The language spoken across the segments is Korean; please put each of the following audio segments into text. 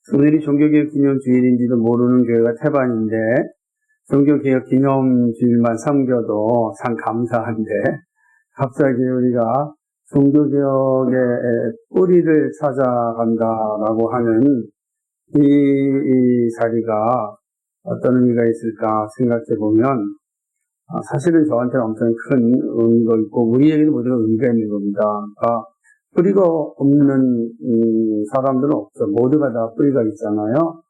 오늘이 종교개혁 기념주일인지도 모르는 교회가 태반인데 종교개혁 기념주일만 섬겨도 참 감사한데 갑자기 우리가 종교개혁의 뿌리를 찾아간다라고 하는 이 자리가 어떤 의미가 있을까 생각해 보면 사실은 저한테는 엄청 큰 의미가 있고 우리에게도 모두 의미가 있는 겁니다. 그러니까 뿌리가 없는 사람들은 없죠. 모두가 다 뿌리가 있잖아요.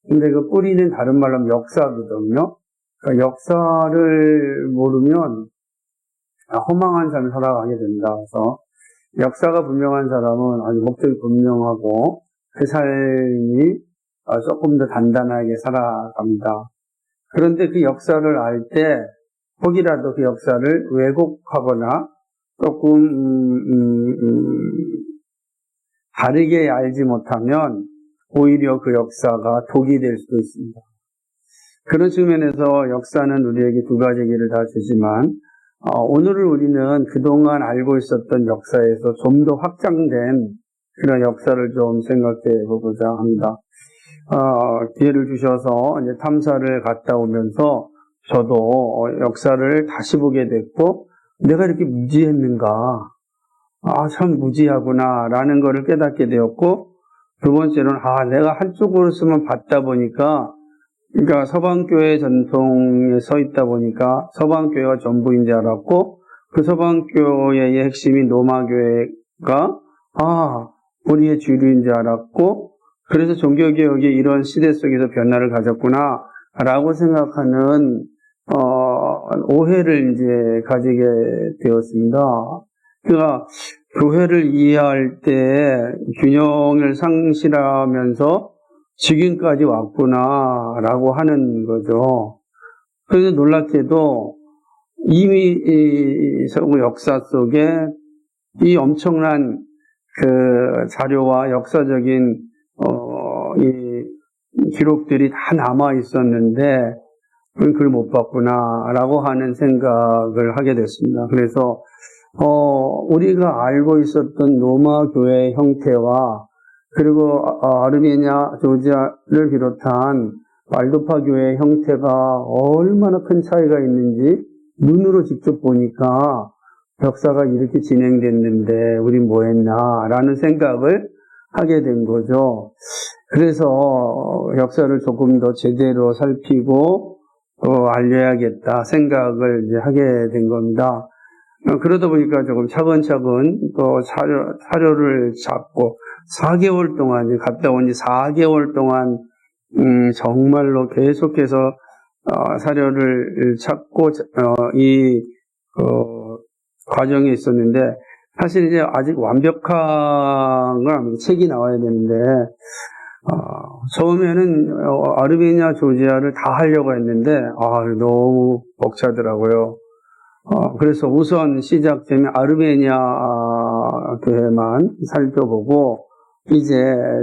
근데 그 뿌리는 다른 말로 하면 역사거든요. 그러니까 역사를 모르면 허망한 삶을 살아가게 된다. 그래서 역사가 분명한 사람은 아주 목적이 분명하고 그 삶이 조금 더 단단하게 살아갑니다. 그런데 그 역사를 알 때 혹이라도 그 역사를 왜곡하거나 조금 다르게 알지 못하면 오히려 그 역사가 독이 될 수도 있습니다. 그런 측면에서 역사는 우리에게 두 가지 길을 다 주지만 오늘은 우리는 그동안 알고 있었던 역사에서 좀 더 확장된 그런 역사를 좀 생각해 보고자 합니다. 기회를 주셔서 이제 탐사를 갔다 오면서 저도 역사를 다시 보게 됐고 내가 이렇게 무지했는가? 참 무지하구나 라는 것을 깨닫게 되었고 두 번째로는 내가 한쪽으로서만 봤다 보니까 그러니까 서방교회 전통에 서 있다 보니까 서방교회가 전부인 줄 알았고 그 서방교회의 핵심이 로마교회가 우리의 주류인 줄 알았고 그래서 종교개혁이 이런 시대 속에서 변화를 가졌구나 라고 생각하는 오해를 이제 가지게 되었습니다. 그러니까 교회를 이해할 때 균형을 상실하면서 지금까지 왔구나라고 하는 거죠. 그래서 놀랍게도 이미 역사 속에 이 엄청난 그 자료와 역사적인 이 기록들이 다 남아 있었는데 그걸 못 봤구나라고 하는 생각을 하게 됐습니다. 그래서 우리가 알고 있었던 로마 교회의 형태와 그리고 아르메니아, 조지아를 비롯한 말도파 교회의 형태가 얼마나 큰 차이가 있는지 눈으로 직접 보니까 역사가 이렇게 진행됐는데 우린 뭐 했나라는 생각을 하게 된 거죠. 그래서 역사를 조금 더 제대로 살피고 알려야겠다 생각을 이제 하게 된 겁니다. 그러다 보니까 조금 차근차근 또 사료를 잡고 4개월 동안 갔다 온 지 4개월 동안 정말로 계속해서 사료를 찾고 이 과정에 있었는데 사실 이제 아직 완벽한 건 아니고 책이 나와야 되는데 처음에는 아르메니아, 조지아를 다 하려고 했는데 너무 벅차더라고요. 그래서 우선 시작점이 아르메니아 교회만 살펴보고 이제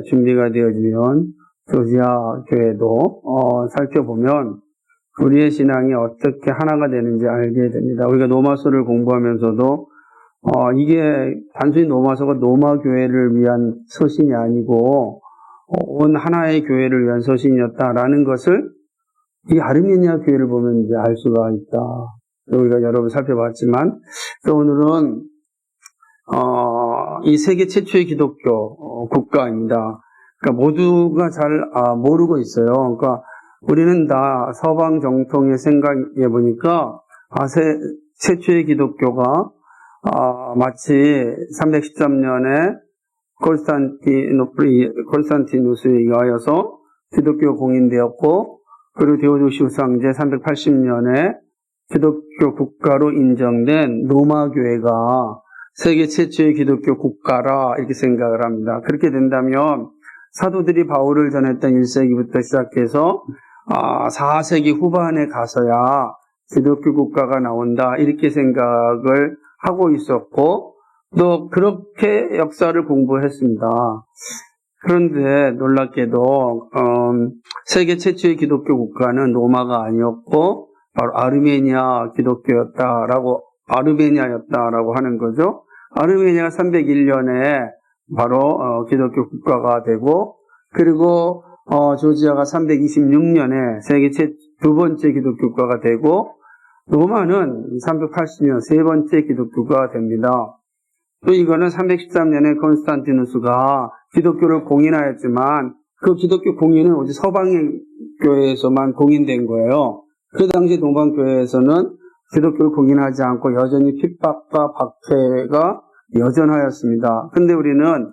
준비가 되어지면 조지아 교회도 살펴보면 우리의 신앙이 어떻게 하나가 되는지 알게 됩니다. 우리가 로마서를 공부하면서도 이게 단순히 로마서가 로마 교회를 위한 서신이 아니고 온 하나의 교회를 위한 서신이었다라는 것을 이 아르메니아 교회를 보면 이제 알 수가 있다. 우리가 여러 번 살펴봤지만 또 오늘은 이 세계 최초의 기독교 국가입니다. 그러니까 모두가 잘 모르고 있어요. 그러니까 우리는 다 서방 정통의 생각해 보니까 최초의 기독교가 마치 313년에 콘스탄티누스에 의하여서 기독교 공인되었고 그리고 디오도시우스 황제 380년에 기독교 국가로 인정된 로마 교회가 세계 최초의 기독교 국가라 이렇게 생각을 합니다. 그렇게 된다면 사도들이 바울을 전했던 1세기부터 시작해서 4세기 후반에 가서야 기독교 국가가 나온다 이렇게 생각을 하고 있었고 또 그렇게 역사를 공부했습니다. 그런데 놀랍게도 세계 최초의 기독교 국가는 로마가 아니었고 바로 아르메니아였다라고 하는 거죠. 아르메니아가 301년에 바로 기독교 국가가 되고 그리고 조지아가 326년에 세계 두 번째 기독교 국가가 되고 로마는 380년 세 번째 기독교 국가가 됩니다. 또 이거는 313년에 콘스탄티누스가 기독교를 공인하였지만 그 기독교 공인은 오직 서방의 교회에서만 공인된 거예요. 그 당시 동방교회에서는 기독교를 공인하지 않고 여전히 핍박과 박해가 여전하였습니다. 근데 우리는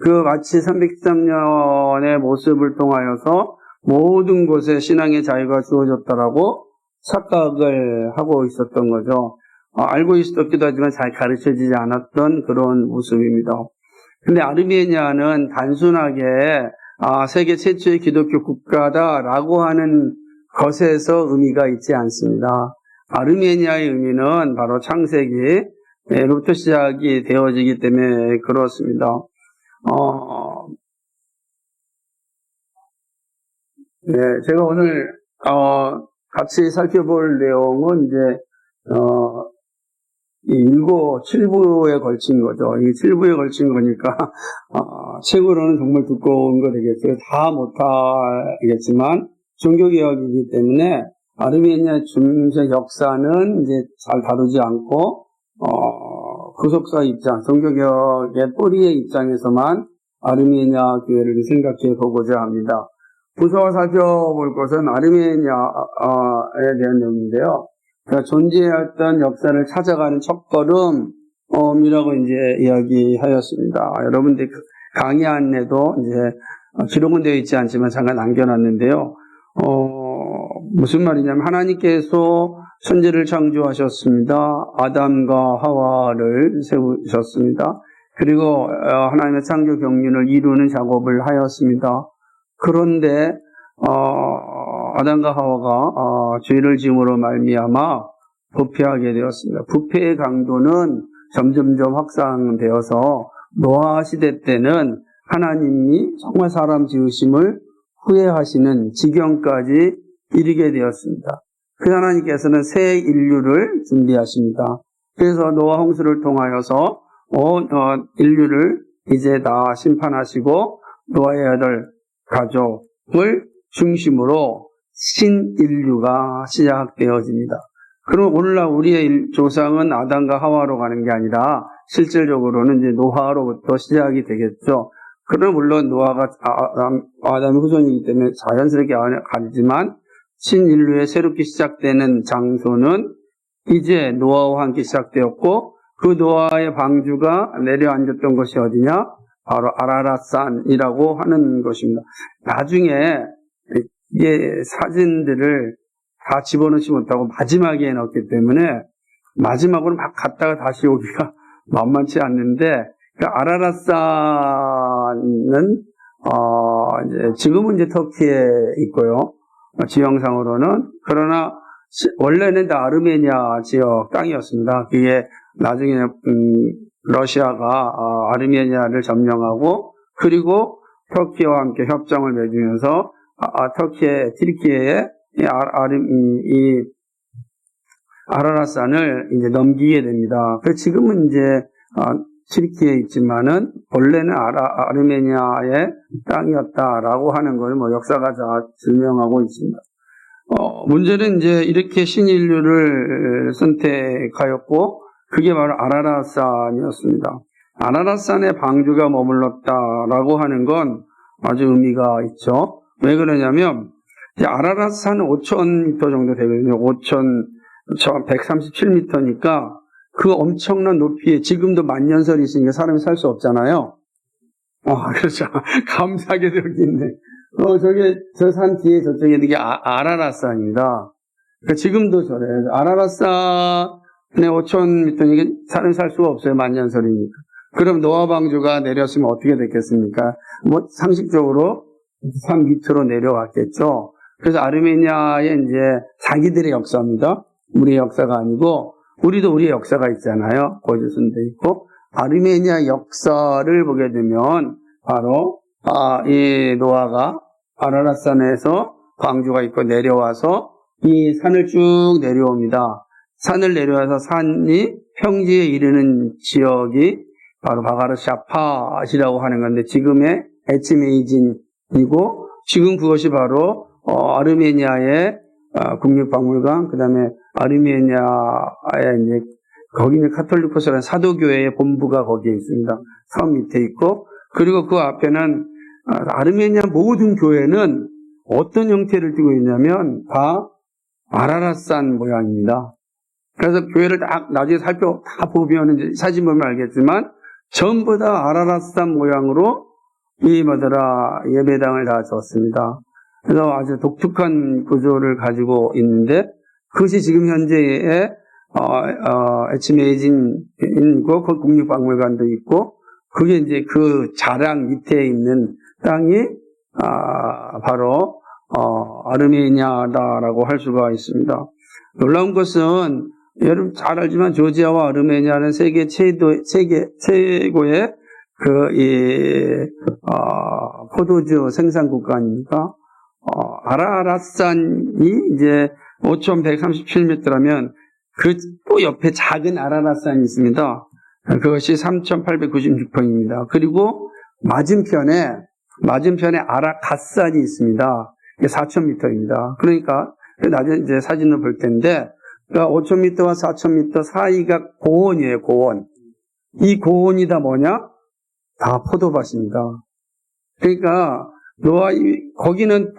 그 마치 313년의 모습을 통하여서 모든 곳에 신앙의 자유가 주어졌다라고 착각을 하고 있었던 거죠. 알고 있었기도 하지만 잘 가르쳐지지 않았던 그런 모습입니다. 근데 아르메니아는 단순하게 세계 최초의 기독교 국가다라고 하는 것에서 의미가 있지 않습니다. 아르메니아의 의미는 바로 창세기로부터 시작이 되어지기 때문에 그렇습니다. 네, 제가 오늘 같이 살펴볼 내용은 이제 이 7부에 걸친 거죠. 이 7부에 걸친 거니까 책으로는 정말 두꺼운 거 되겠어요. 다 못하겠지만 종교개혁이기 때문에 아르메니아 중세 역사는 이제 잘 다루지 않고 구속사 입장, 종교개혁의 뿌리의 입장에서만 아르메니아 교회를 생각해 보고자 합니다. 부서 살펴볼 것은 아르메니아에 대한 내용인데요. 그러니까 존재했던 역사를 찾아가는 첫걸음이라고 이제 이야기하였습니다. 여러분들 강의 안내도 이제 기록은 되어 있지 않지만 잠깐 남겨놨는데요. 무슨 말이냐면 하나님께서 천지를 창조하셨습니다. 아담과 하와를 세우셨습니다. 그리고 하나님의 창조 경륜을 이루는 작업을 하였습니다. 그런데 아담과 하와가 죄를 지음으로 말미암아 부패하게 되었습니다. 부패의 강도는 점점점 확산되어서 노아 시대 때는 하나님이 정말 사람 지으심을 후회하시는 지경까지 이르게 되었습니다. 그 하나님께서는 새 인류를 준비하십니다. 그래서 노아 홍수를 통하여서 인류를 이제 다 심판하시고 노아의 아들 가족을 중심으로 신인류가 시작되어집니다. 그럼 오늘날 우리의 조상은 아담과 하와로 가는 게 아니라 실질적으로는 이제 노아로부터 시작이 되겠죠. 그럼 물론 노아가 아담의 후손이기 때문에 자연스럽게 가지만 신인류의 새롭게 시작되는 장소는 이제 노아와 함께 시작되었고 그 노아의 방주가 내려앉았던 것이 어디냐? 바로 아라랏산이라고 하는 것입니다. 나중에 이게 사진들을 다 집어넣지 못하고 마지막에 넣었기 때문에 마지막으로 막 갔다가 다시 오기가 만만치 않는데 그 아라랏산은 이제 지금은 이제 터키에 있고요. 지형상으로는 그러나 원래는 다 아르메니아 지역 땅이었습니다. 그게 나중에 러시아가 아르메니아를 점령하고 그리고 터키와 함께 협정을 맺으면서 튀르키예에 이 아라랏산을 이제 넘기게 됩니다. 그래서 지금은 이제 튀르키예에 있지만은 원래는 아르메니아의 땅이었다라고 하는 걸 뭐 역사가 다 증명하고 있습니다. 문제는 이제 이렇게 신인류를 선택하였고 그게 바로 아라랏산이었습니다. 아라랏산에 방주가 머물렀다라고 하는 건 아주 의미가 있죠. 왜 그러냐면 아라랏산 5,000m 정도 되거든요. 5,137m니까 그 엄청난 높이에 지금도 만년설이 있으니까 사람이 살 수 없잖아요. 그렇죠. 감사하게도 여기 있네. 저 산 뒤에 저쪽에 있는 게 아라랏산입니다. 그러니까 지금도 저래요. 아라랏산에 5,000m니까 사람이 살 수가 없어요. 만년설이니까. 그럼 노아 방주가 내렸으면 어떻게 됐겠습니까? 뭐 상식적으로 산 밑으로 내려왔겠죠. 그래서 아르메니아의 이제 자기들의 역사입니다. 우리의 역사가 아니고 우리도 우리의 역사가 있잖아요. 고조선도 있고 아르메니아 역사를 보게 되면 바로 이 노아가 아라랏산에서 방주가 있고 내려와서 이 산을 쭉 내려옵니다. 산을 내려와서 산이 평지에 이르는 지역이 바로 바가르 샤팟이라고 하는 건데 지금의 에치메이진 이고 지금 그것이 바로 아르메니아의 국립박물관, 그 다음에 아르메니아의 이제 거기는 카톨리코스라는 사도교회의 본부가 거기에 있습니다. 섬 밑에 있고, 그리고 그 앞에는 아르메니아 모든 교회는 어떤 형태를 띠고 있냐면 다 아라랏산 모양입니다. 그래서 교회를 다 나중에 다 보면 이제 사진 보면 알겠지만 전부 다 아라랏산 모양으로 이 예배당을 다 지었습니다. 그래서 아주 독특한 구조를 가지고 있는데 그것이 지금 현재의 에치메이진이고 그 국립박물관도 있고 그게 이제 그 자랑 밑에 있는 땅이 바로 아르메니아다라고 할 수가 있습니다. 놀라운 것은 여러분 잘 알지만 조지아와 아르메니아는 세계 최고의 포도주 생산국가 아닙니까? 아라랏산이 이제 5,137m라면 그 또 옆에 작은 아라랏산이 있습니다. 그것이 3,896평입니다. 그리고 맞은편에 아라갓산이 있습니다. 이게 4,000m입니다. 그러니까 나중에 이제 사진을 볼 텐데, 그러니까 5,000m와 4,000m 사이가 고원이에요, 고원. 이 고원이 다 뭐냐? 다 포도밭입니다. 그러니까 거기는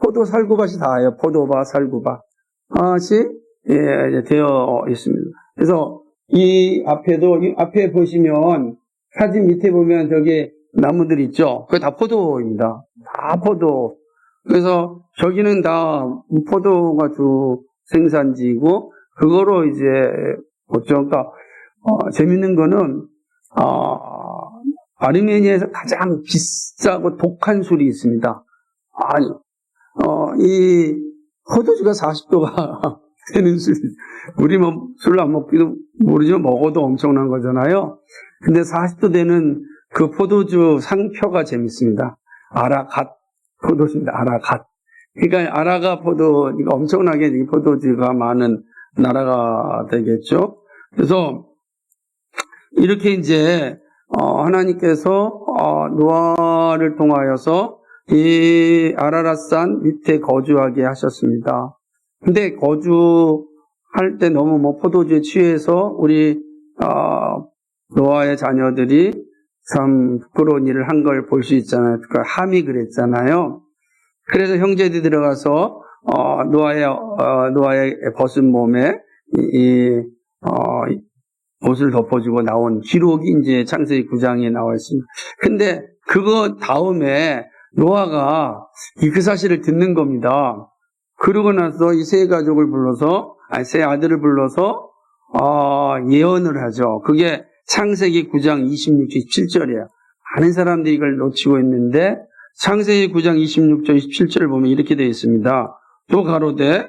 포도 살구밭이 다예요. 포도밭, 살구밭. 되어 있습니다. 그래서 이 앞에 보시면 사진 밑에 보면 저기 나무들 있죠? 그게 다 포도입니다. 다 포도. 그래서 저기는 다 포도가 주 생산지이고 그거로 이제 그러니까 재밌는 거는 아르메니아에서 가장 비싸고 독한 술이 있습니다. 이 포도주가 40도가 되는 술. 우리 술 안 먹기도 모르지만 먹어도 엄청난 거잖아요. 근데 40도 되는 그 포도주 상표가 재밌습니다. 아라갓 포도주입니다. 아라갓. 그러니까 아라가 포도주가 엄청나게 포도주가 많은 나라가 되겠죠. 그래서 이렇게 이제 하나님께서 노아를 통하여서 이 아라랏산 밑에 거주하게 하셨습니다. 근데 거주할 때 너무 포도주에 취해서 우리 노아의 자녀들이 참 부끄러운 일을 한 걸 볼 수 있잖아요. 그러니까 함이 그랬잖아요. 그래서 형제들이 들어가서 노아의 벗은 몸에 옷을 덮어주고 나온 기록이 이제 창세기 9장에 나와 있습니다. 근데 그거 다음에 노아가 그 사실을 듣는 겁니다. 그러고 나서 이 세 아들을 불러서 예언을 하죠. 그게 창세기 9장 26절 27절이에요. 많은 사람들이 이걸 놓치고 있는데 창세기 9장 26절 27절을 보면 이렇게 되어 있습니다. 또 가로되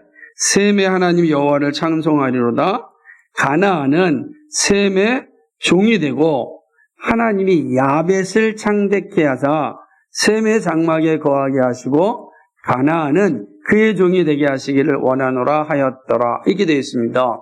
셈의 하나님 여호와를 찬송하리로다. 가나안은 셈의 종이 되고 하나님이 야벳을 창대케 하사 셈의 장막에 거하게 하시고 가나안은 그의 종이 되게 하시기를 원하노라 하였더라. 이렇게 되어 있습니다.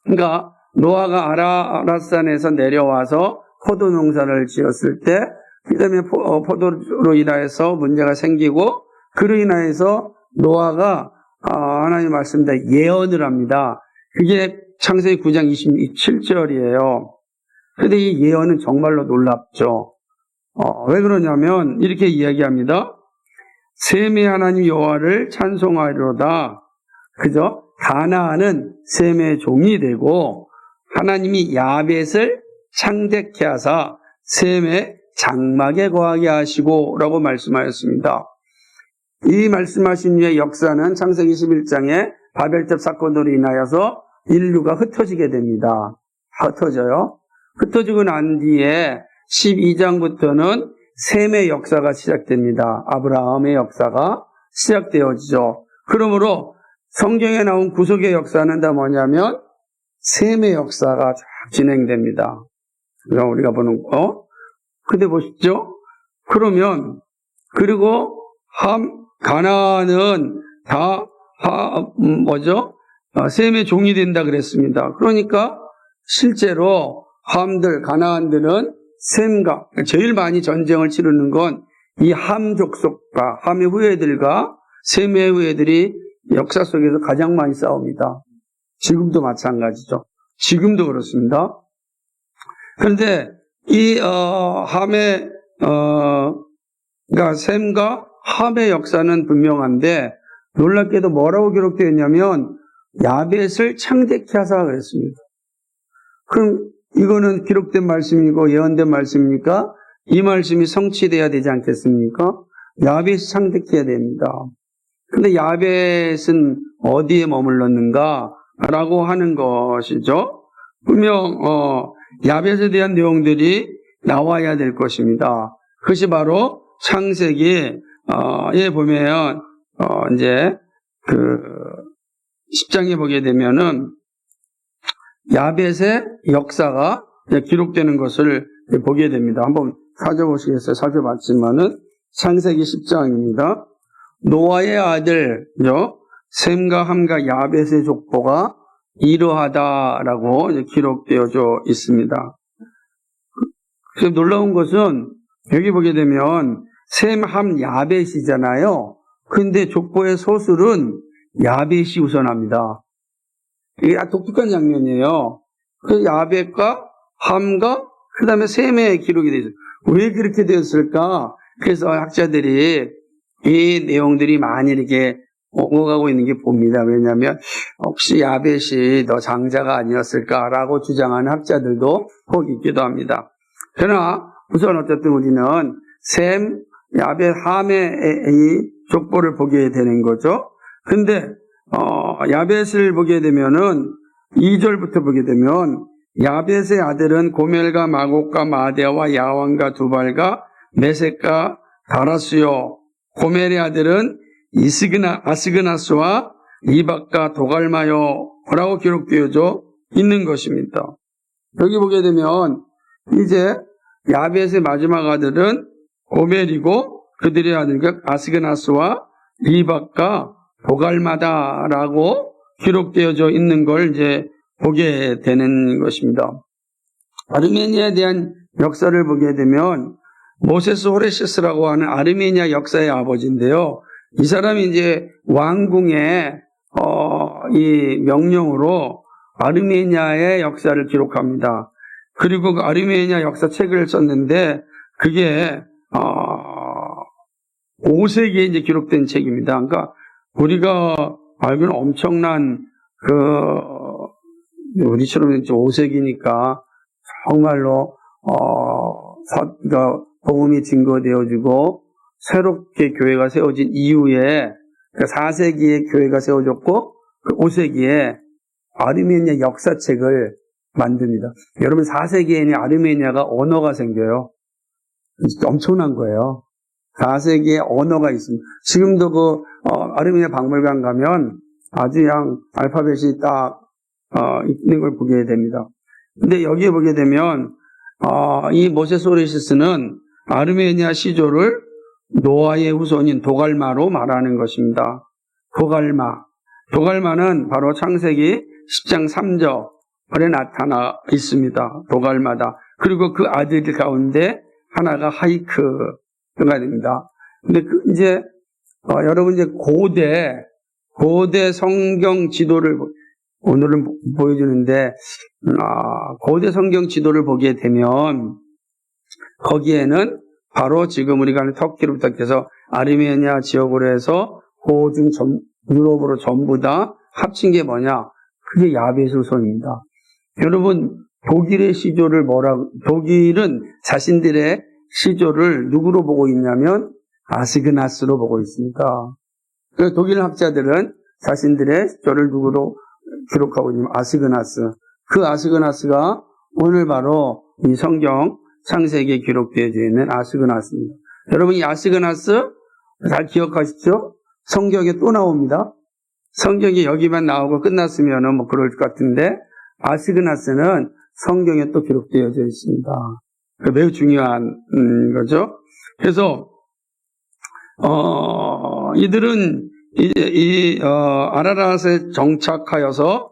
그러니까 노아가 아라랏산에서 내려와서 포도 농사를 지었을 때 그다음에 포도로 인하여서 문제가 생기고 그로 인하여서 노아가 하나님 말씀대로 예언을 합니다. 그게 창세기 9장 27절이에요. 그런데 이 예언은 정말로 놀랍죠. 왜 그러냐면 이렇게 이야기합니다. 셈의 하나님 여호와를 찬송하리로다. 그죠? 가나안은 셈의 종이 되고 하나님이 야벳을 창대케 하사 셈의 장막에 거하게 하시고 라고 말씀하였습니다. 이 말씀하신 후의 역사는 창세기 11장에 바벨탑 사건으로 인하여서 인류가 흩어지게 됩니다. 흩어져요. 흩어지고 난 뒤에 12장부터는 셈의 역사가 시작됩니다. 아브라함의 역사가 시작되어지죠. 그러므로 성경에 나온 구속의 역사는 다 뭐냐면 셈의 역사가 쫙 진행됩니다. 우리가 보는 거. 근데 보십시오. 그러면 그리고 가나안은 다 셈의 종이 된다 그랬습니다. 그러니까 실제로 가나안들은 셈과 제일 많이 전쟁을 치르는 건 이 함 족속과 함의 후예들과 셈의 후예들이 역사 속에서 가장 많이 싸웁니다. 지금도 마찬가지죠. 지금도 그렇습니다. 그런데 이 함의 그러니까 셈과 함의 역사는 분명한데 놀랍게도 뭐라고 기록되어 있냐면 야벳을 창대케 하사 그랬습니다. 그럼 이거는 기록된 말씀이고 예언된 말씀입니까? 이 말씀이 성취돼야 되지 않겠습니까? 야벳이 창대케 해야 됩니다. 근데 야벳은 어디에 머물렀는가? 라고 하는 것이죠. 분명 야벳에 대한 내용들이 나와야 될 것입니다. 그것이 바로 창세기에 보면 이제 그 10장에 보게 되면은 야벳의 역사가 기록되는 것을 보게 됩니다. 한번 살펴보시겠어요? 살펴봤지만은 창세기 10장입니다. 노아의 아들요 셈과 함과 야벳의 족보가 이러하다라고 기록되어져 있습니다. 그래서 놀라운 것은 여기 보게 되면 셈, 함, 야벳이잖아요. 그런데 족보의 소술은 야벳이 우선합니다. 이게 독특한 장면이에요. 그 야벳과 함과 그 다음에 셈의 기록이 되죠. 왜 그렇게 되었을까? 그래서 학자들이 이 내용들이 많이 이렇게 오가고 있는 게 봅니다. 왜냐하면 혹시 야벳이 더 장자가 아니었을까라고 주장하는 학자들도 혹 있기도 합니다. 그러나 우선 어쨌든 우리는 셈, 야벳, 함의 이 족보를 보게 되는 거죠. 근데 야벳을 보게 되면은 2절부터 보게 되면 야벳의 아들은 고멜과 마곡과 마대와 야완과 두발과 메섹과 다라스요. 고멜의 아들은 아스그나스와 이박과 도갈마요 라고 기록되어져 있는 것입니다. 여기 보게 되면 이제 야벳의 마지막 아들은 고멜이고 그들의 아들은 아스그나스와 이박과 도갈마다라고 기록되어져 있는 걸 이제 보게 되는 것입니다. 아르메니아에 대한 역사를 보게 되면 모세스 호레시스라고 하는 아르메니아 역사의 아버지인데요. 이 사람이 이제 왕궁의 이 명령으로 아르메니아의 역사를 기록합니다. 그리고 그 아르메니아 역사 책을 썼는데 그게 5세기에 이제 기록된 책입니다. 그러니까 우리가 알기로는 엄청난 우리처럼 이제 5세기니까 정말로 복음이 증거되어지고 새롭게 교회가 세워진 이후에 4세기에 교회가 세워졌고 5세기에 아르메니아 역사책을 만듭니다. 여러분 4세기에는 아르메니아가 언어가 생겨요. 엄청난 거예요. 4세기에 언어가 있습니다. 지금도 아르메니아 박물관 가면 아주 그냥 알파벳이 딱 있는 걸 보게 됩니다. 근데 여기에 보게 되면 이 모세스 호레시스는 아르메니아 시조를 노아의 후손인 도갈마로 말하는 것입니다. 도갈마는 바로 창세기 10장 3절에 나타나 있습니다. 도갈마다. 그리고 그 아들 가운데 하나가 하이크가 됩니다. 근데 이제 여러분 이제 고대 성경 지도를 오늘은 보여주는데 고대 성경 지도를 보게 되면 거기에는 바로 지금 우리가 하는 터키로부터 해서 아르메니아 지역으로 해서 고중 유럽으로 전부 다 합친 게 뭐냐? 그게 야벳 후손입니다. 여러분 독일의 시조를 독일은 자신들의 시조를 누구로 보고 있냐면 아스그나스로 보고 있습니다. 그래서 독일 학자들은 자신들의 시조를 누구로 기록하고 있냐면 아스그나스. 그 아스그나스가 오늘 바로 이 성경 창세기에 기록되어 있는 아스그나스입니다. 여러분 이 아스그나스 잘 기억하십시오. 성경에 또 나옵니다. 성경에 여기만 나오고 끝났으면 뭐 그럴 것 같은데 아스그나스는 성경에 또 기록되어져 있습니다. 매우 중요한 거죠. 그래서 이들은 아라랏에 정착하여서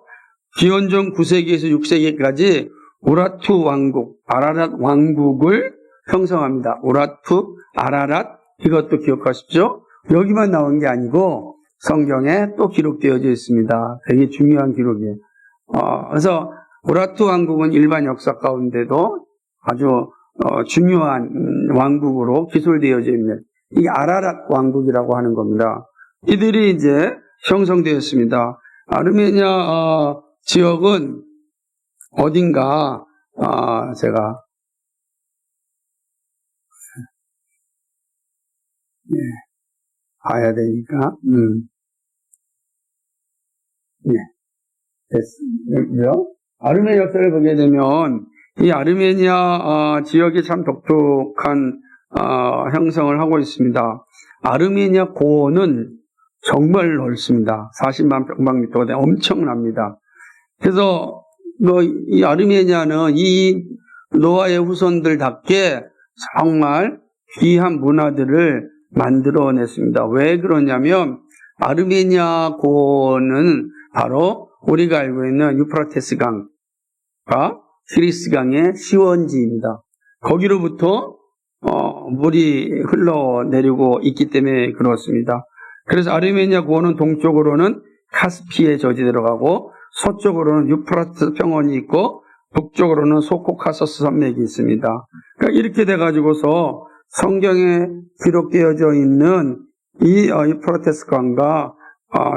기원전 9세기에서 6세기까지 우라투 왕국, 아라랏 왕국을 형성합니다. 우라투, 아라랏 이것도 기억하십시오. 여기만 나온 게 아니고 성경에 또 기록되어져 있습니다. 되게 중요한 기록이에요. 그래서 우라투 왕국은 일반 역사 가운데도 아주 중요한 왕국으로 기술되어져 있는 이 아라랏 왕국이라고 하는 겁니다. 이들이 이제 형성되었습니다. 아르메니아 지역은 어딘가 제가 봐야 되니까 됐어요. 아르메니아 역사를 보게 되면 이 아르메니아 지역이 참 독특한 형성을 하고 있습니다. 아르메니아 고원은 정말 넓습니다. 40만 평방미터가 엄청납니다. 그래서 이 아르메니아는 이 노아의 후손들답게 정말 귀한 문화들을 만들어냈습니다. 왜 그러냐면 아르메니아 고원은 바로 우리가 알고 있는 유프라테스 강과 티그리스 강의 시원지입니다. 거기로부터 물이 흘러내리고 있기 때문에 그렇습니다. 그래서 아르메니아 고원은 동쪽으로는 카스피의 저지 들어가고 서쪽으로는 유프라테스 평원이 있고 북쪽으로는 소코카소스 산맥이 있습니다. 그러니까 이렇게 돼가지고서 성경에 기록되어져 있는 이 유프라테스 강과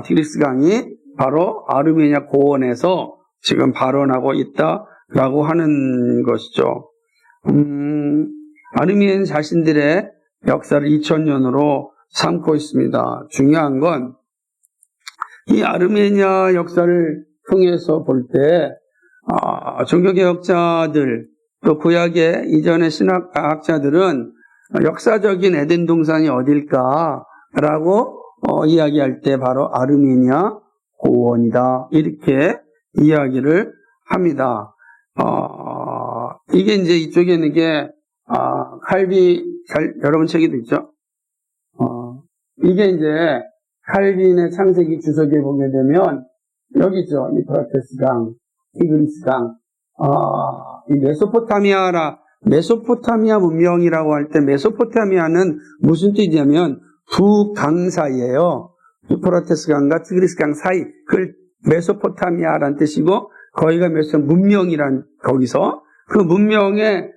티그리스 강이 바로 아르메니아 고원에서 지금 발원하고 있다라고 하는 것이죠. 아르메니아 자신들의 역사를 2000년으로 삼고 있습니다. 중요한 건 이 아르메니아 역사를 통해서 볼 때 종교개혁자들 또 구약의 이전의 신학학자들은 역사적인 에덴 동산이 어딜까라고 이야기할 때 바로 아르메니아 고원이다 이렇게 이야기를 합니다. 이게 이제 이쪽에 있는 게 칼빈 여러분 책에도 있죠. 이게 이제 칼빈의 창세기 주석에 보게 되면 여기죠. 유프라테스 강, 티그리스 강, 이 메소포타미아 문명이라고 할 때 메소포타미아는 무슨 뜻이냐면 두 강 사이예요. 유프라테스 강과 티그리스 강 사이. 그걸 메소포타미아라는 뜻이고 거기가 문명이란 거기서 그 문명의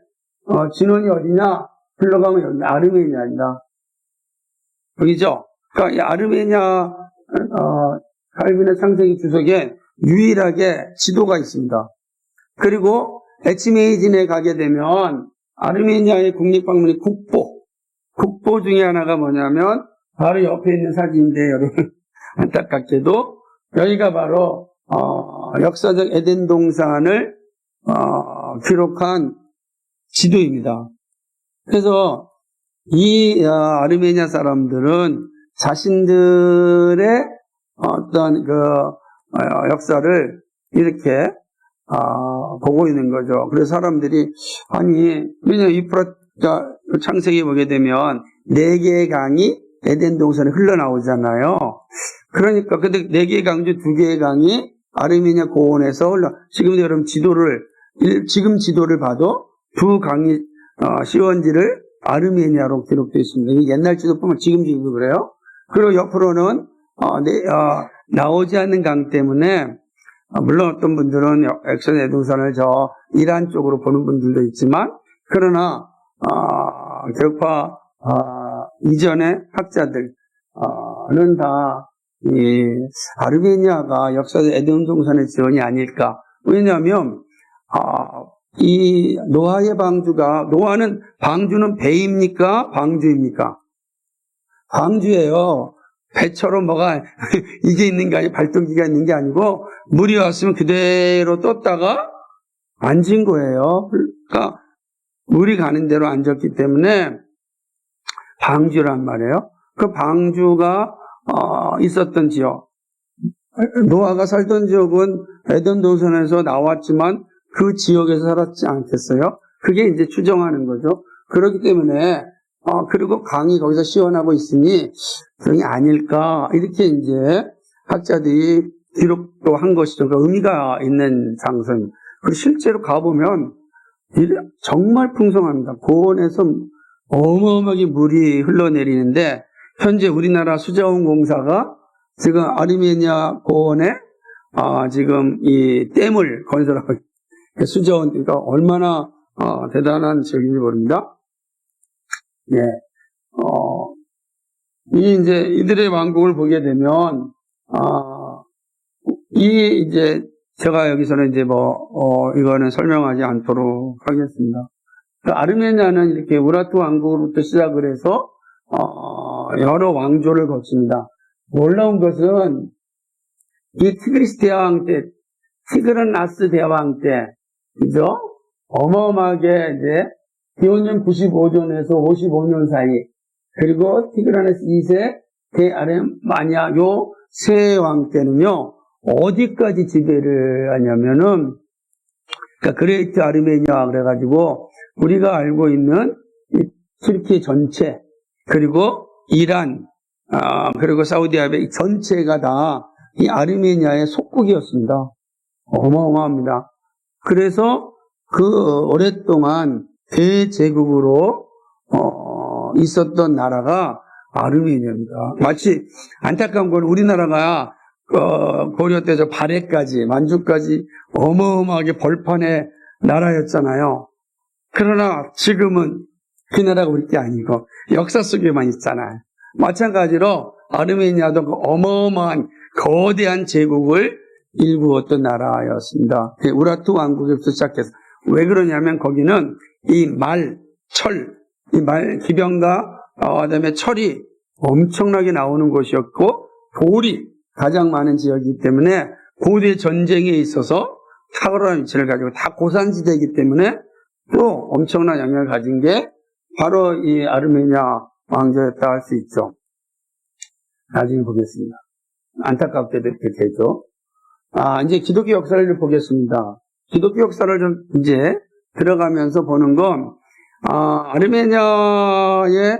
진원이 어디냐? 흘러가면 여기 아르메니아입니다. 보이죠? 그러니까 이 아르메니아 칼빈의 창세기 주석에 유일하게 지도가 있습니다. 그리고 에치메이진에 가게 되면 아르메니아의 국립박물관 국보 중에 하나가 뭐냐면 바로 옆에 있는 사진인데 여러분 안타깝게도 여기가 바로 역사적 에덴 동산을 기록한 지도입니다. 그래서 이 아르메니아 사람들은 자신들의 어떤 역사를 이렇게 보고 있는 거죠. 그래서 사람들이 왜냐면 유프라테스 창세기 보게 되면 4개의 강이 에덴 동산에 흘러나오잖아요. 그러니까 근데 4개의 강 중 2개의 강이 아르메니아 고원에서 지금도 여러분 지금 지도를 봐도 두 강이 시원지를 아르메니아로 기록되어 있습니다. 이게 옛날 지도뿐만 지금 지도도 그래요. 그리고 옆으로는 나오지 않는 강 때문에 물론 어떤 분들은 엑선 에동산을 저 이란 쪽으로 보는 분들도 있지만 그러나 교파 이전의 학자들은 다 이 아르메니아가 역사적 에덴 동산의 지원이 아닐까. 왜냐하면 이 노아의 노아는 방주는 배입니까? 방주입니까? 방주예요. 배처럼 뭐가 이게 있는 게 아니고 발동기가 있는 게 아니고 물이 왔으면 그대로 떴다가 앉은 거예요. 그러니까 물이 가는 대로 앉았기 때문에 방주란 말이에요. 그 방주가 있었던 지역. 노아가 살던 지역은 에덴 동산에서 나왔지만 그 지역에서 살았지 않겠어요? 그게 이제 추정하는 거죠. 그렇기 때문에 그리고 강이 거기서 시원하고 있으니 그게 아닐까 이렇게 이제 학자들이 기록도 한 것이죠. 그 의미가 있는 장소입니다. 그리고 실제로 가보면 정말 풍성합니다. 고원에서 어마어마하게 물이 흘러내리는데 현재 우리나라 수자원공사가 지금 아르메니아 고원에 지금 이 댐을 건설하고 수자원 그러니까 얼마나 대단한 지역인지 모릅니다. 예, 이제 이들의 왕국을 보게 되면 이 이제 제가 여기서는 이제 이거는 설명하지 않도록 하겠습니다. 아르메니아는 이렇게 우라트 왕국으로부터 시작을 해서 여러 왕조를 거칩니다. 놀라운 것은 이 티그리스 대왕 때, 티그르나스 대왕 때, 그죠? 어마어마하게 이제 기원전 95년에서 55년 사이, 그리고 티그라네스 2세 대아르메니아 요 세 왕 때는요, 어디까지 지배를 하냐면은, 그러니까 그레이트 아르메니아 그래가지고, 우리가 알고 있는 튀르키 전체, 그리고 이란, 그리고 사우디아라비아 이 전체가 다 이 아르메니아의 속국이었습니다. 어마어마합니다. 그래서 그 오랫동안 대제국으로 있었던 나라가 아르메니아입니다. 마치 안타까운 건 우리나라가 고려 때 저 발해까지 만주까지 어마어마하게 벌판의 나라였잖아요. 그러나 지금은 그 나라가 우리 게 아니고 역사 속에만 있잖아요. 마찬가지로 아르메니아도 그 어마어마한 거대한 제국을 일구었던 나라였습니다. 우라트 왕국에서 시작해서 왜 그러냐면 거기는 이 기병과 그다음에 철이 엄청나게 나오는 곳이었고 돌이 가장 많은 지역이기 때문에 고대 전쟁에 있어서 탁월한 위치를 가지고 다 고산지대이기 때문에 또 엄청난 영향을 가진 게 바로 이 아르메니아 왕조였다 할 수 있죠. 나중에 보겠습니다. 안타깝게도 이렇게 되죠. 이제 기독교 역사를 보겠습니다. 기독교 역사를 좀 이제 들어가면서 보는 건, 아르메니아의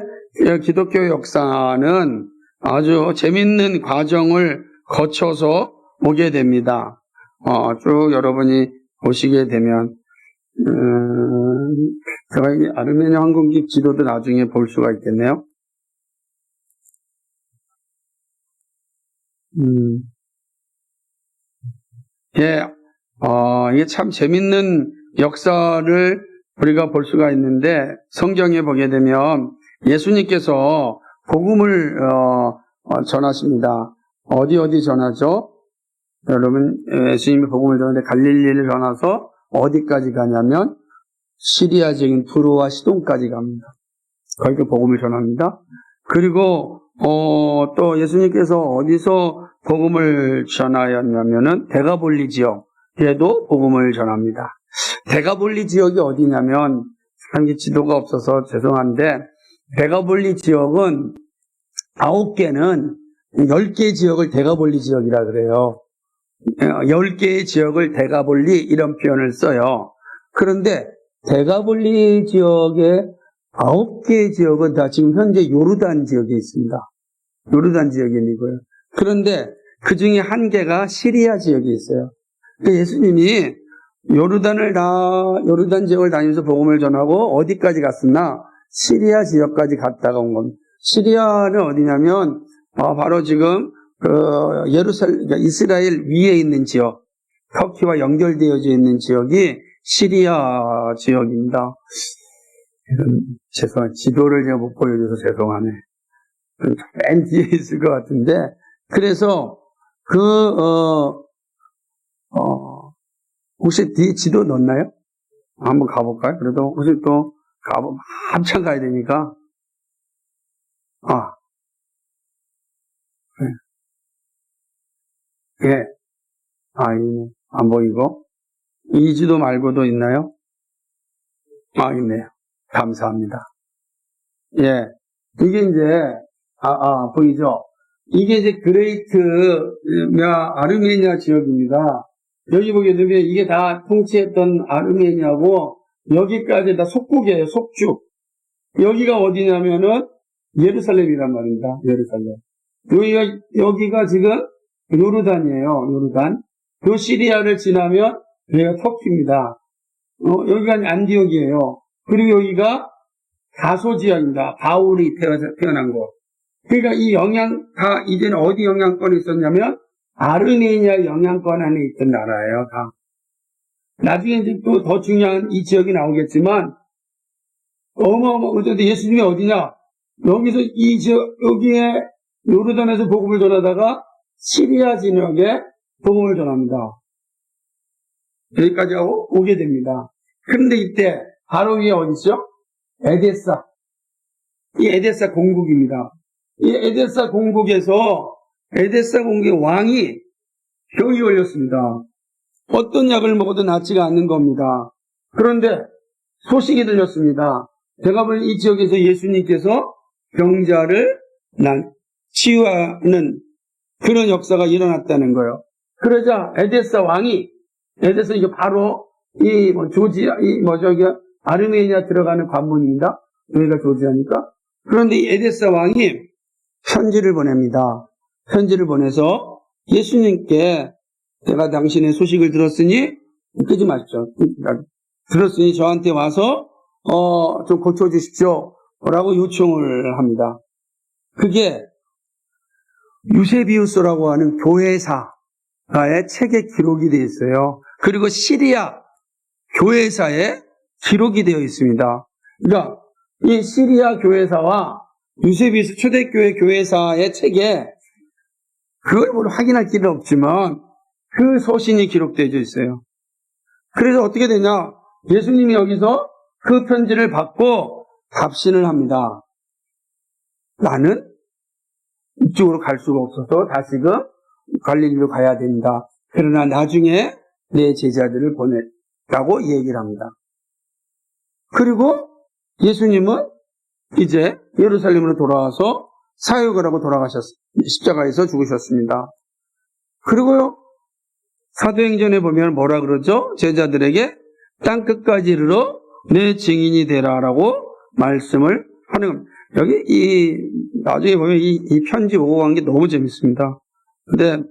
기독교 역사는 아주 재밌는 과정을 거쳐서 보게 됩니다. 쭉 여러분이 보시게 되면, 제가 이 아르메니아 황금기 지도도 나중에 볼 수가 있겠네요. 예, 이게 참 재밌는 역사를 우리가 볼 수가 있는데, 성경에 보게 되면 예수님께서 복음을 전하십니다. 어디 전하죠? 여러분, 예수님이 복음을 전하는데 갈릴리를 전하서 어디까지 가냐면 시리아 지역인 두로와 시돈까지 갑니다. 거기서 복음을 전합니다. 그리고 또 예수님께서 어디서 복음을 전하였냐면은 데가볼리 지역에도 복음을 전합니다. 데가볼리 지역이 어디냐면 참 지도가 없어서 죄송한데 데가볼리 지역은 9개는 10개 지역을 데가볼리 지역이라 그래요. 10개의 지역을 데가볼리 이런 표현을 써요. 그런데 데가볼리 지역의 9개의 지역은 다 지금 현재 요르단 지역에 있습니다. 요르단 지역이고요. 그런데 그 중에 한 개가 시리아 지역에 있어요. 예수님이 요르단 지역을 다니면서 복음을 전하고 어디까지 갔었나? 시리아 지역까지 갔다가 온 겁니다. 시리아는 어디냐면 바로 지금 그러니까 이스라엘 위에 있는 지역, 터키와 연결되어져 있는 지역이 시리아 지역입니다. 죄송해요. 지도를 제가 못 보여줘서 죄송하네. 맨 뒤에 있을 것 같은데, 그래서 혹시 뒤에 지도 넣었나요? 한번 가볼까요? 그래도 혹시 또 한참 가야 되니까. 예. 안 보이고. 이 지도 말고도 있나요? 있네요. 감사합니다. 예. 이게 이제, 보이죠? 이게 이제 그레이트, 아르메니아 지역입니다. 여기 보게 되면 이게 다 통치했던 아르메니아고, 여기까지 다 속국이에요, 속주. 여기가 어디냐면은, 예루살렘이란 말입니다, 예루살렘. 여기가 지금 요르단이에요, 요르단. 그 시리아를 지나면, 여기가 터키입니다. 여기가 안디옥이에요. 그리고 여기가 가소 지역입니다. 바울이 태어난 곳. 그러니까 이 다 이제는 어디 영향권이 있었냐면 아르메니아 영향권 안에 있던 나라예요. 다. 나중에 이제 또 더 중요한 이 지역이 나오겠지만 어쨌든 예수님이 어디냐? 여기서 이 지역 여기에 요르단에서 복음을 전하다가 시리아 진영에 복음을 전합니다. 여기까지 하고 오게 됩니다. 그런데 이때 바로 위에 어디 있죠? 에데사. 이 에데사 공국입니다. 이 에데사 공국에서 에데사 공국의 왕이 병이 걸렸습니다. 어떤 약을 먹어도 낫지가 않는 겁니다. 그런데 소식이 들렸습니다. 제가 볼 이 지역에서 예수님께서 병자를 치유하는 그런 역사가 일어났다는 거예요. 그러자 에데사 왕이 이게 바로 아르메니아 들어가는 관문입니다. 여기가 조지아니까. 그런데 이 에데사 왕이 편지를 보냅니다. 편지를 보내서 예수님께 제가 당신의 소식을 들었으니 끄지 마십시오. 들었으니 저한테 와서 좀 고쳐주십시오 라고 요청을 합니다. 그게 유세비우스라고 하는 교회사의 책에 기록이 되어 있어요. 그리고 시리아 교회사에 기록이 되어 있습니다. 그러니까 이 시리아 교회사와 유세비우스 초대교회 교회사의 책에 그걸 확인할 길은 없지만 그 서신이 기록되어 있어요. 그래서 어떻게 되냐? 예수님이 여기서 그 편지를 받고 답신을 합니다. 나는 이쪽으로 갈 수가 없어서 다시금 갈릴리로 가야 된다. 그러나 나중에 내 제자들을 보냈다고 얘기를 합니다. 그리고 예수님은 이제 예루살렘으로 돌아와서 사역을 하고 십자가에서 죽으셨습니다. 그리고요, 사도행전에 보면 뭐라 그러죠? 제자들에게 땅끝까지 이르러 내 증인이 되라라고 말씀을 하는 겁니다. 여기 나중에 보면 이 편지 오고 간 게 너무 재밌습니다. 근데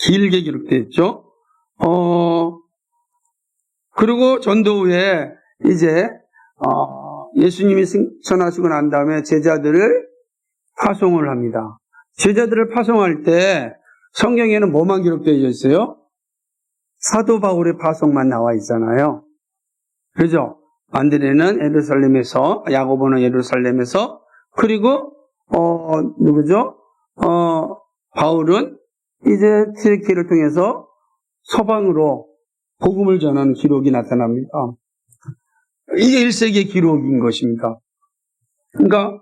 길게 기록되어 있죠. 그리고 전도 후에 이제 예수님이 승천하시고 난 다음에 제자들을 파송을 합니다. 제자들을 파송할 때 성경에는 뭐만 기록되어 있어요? 사도 바울의 파송만 나와 있잖아요. 그죠? 안드레는 예루살렘에서, 야고보는 예루살렘에서, 그리고 누구죠? 바울은 이제 튀르키를 통해서 서방으로 복음을 전하는 기록이 나타납니다. 이게 1세기의 기록인 것입니다. 그러니까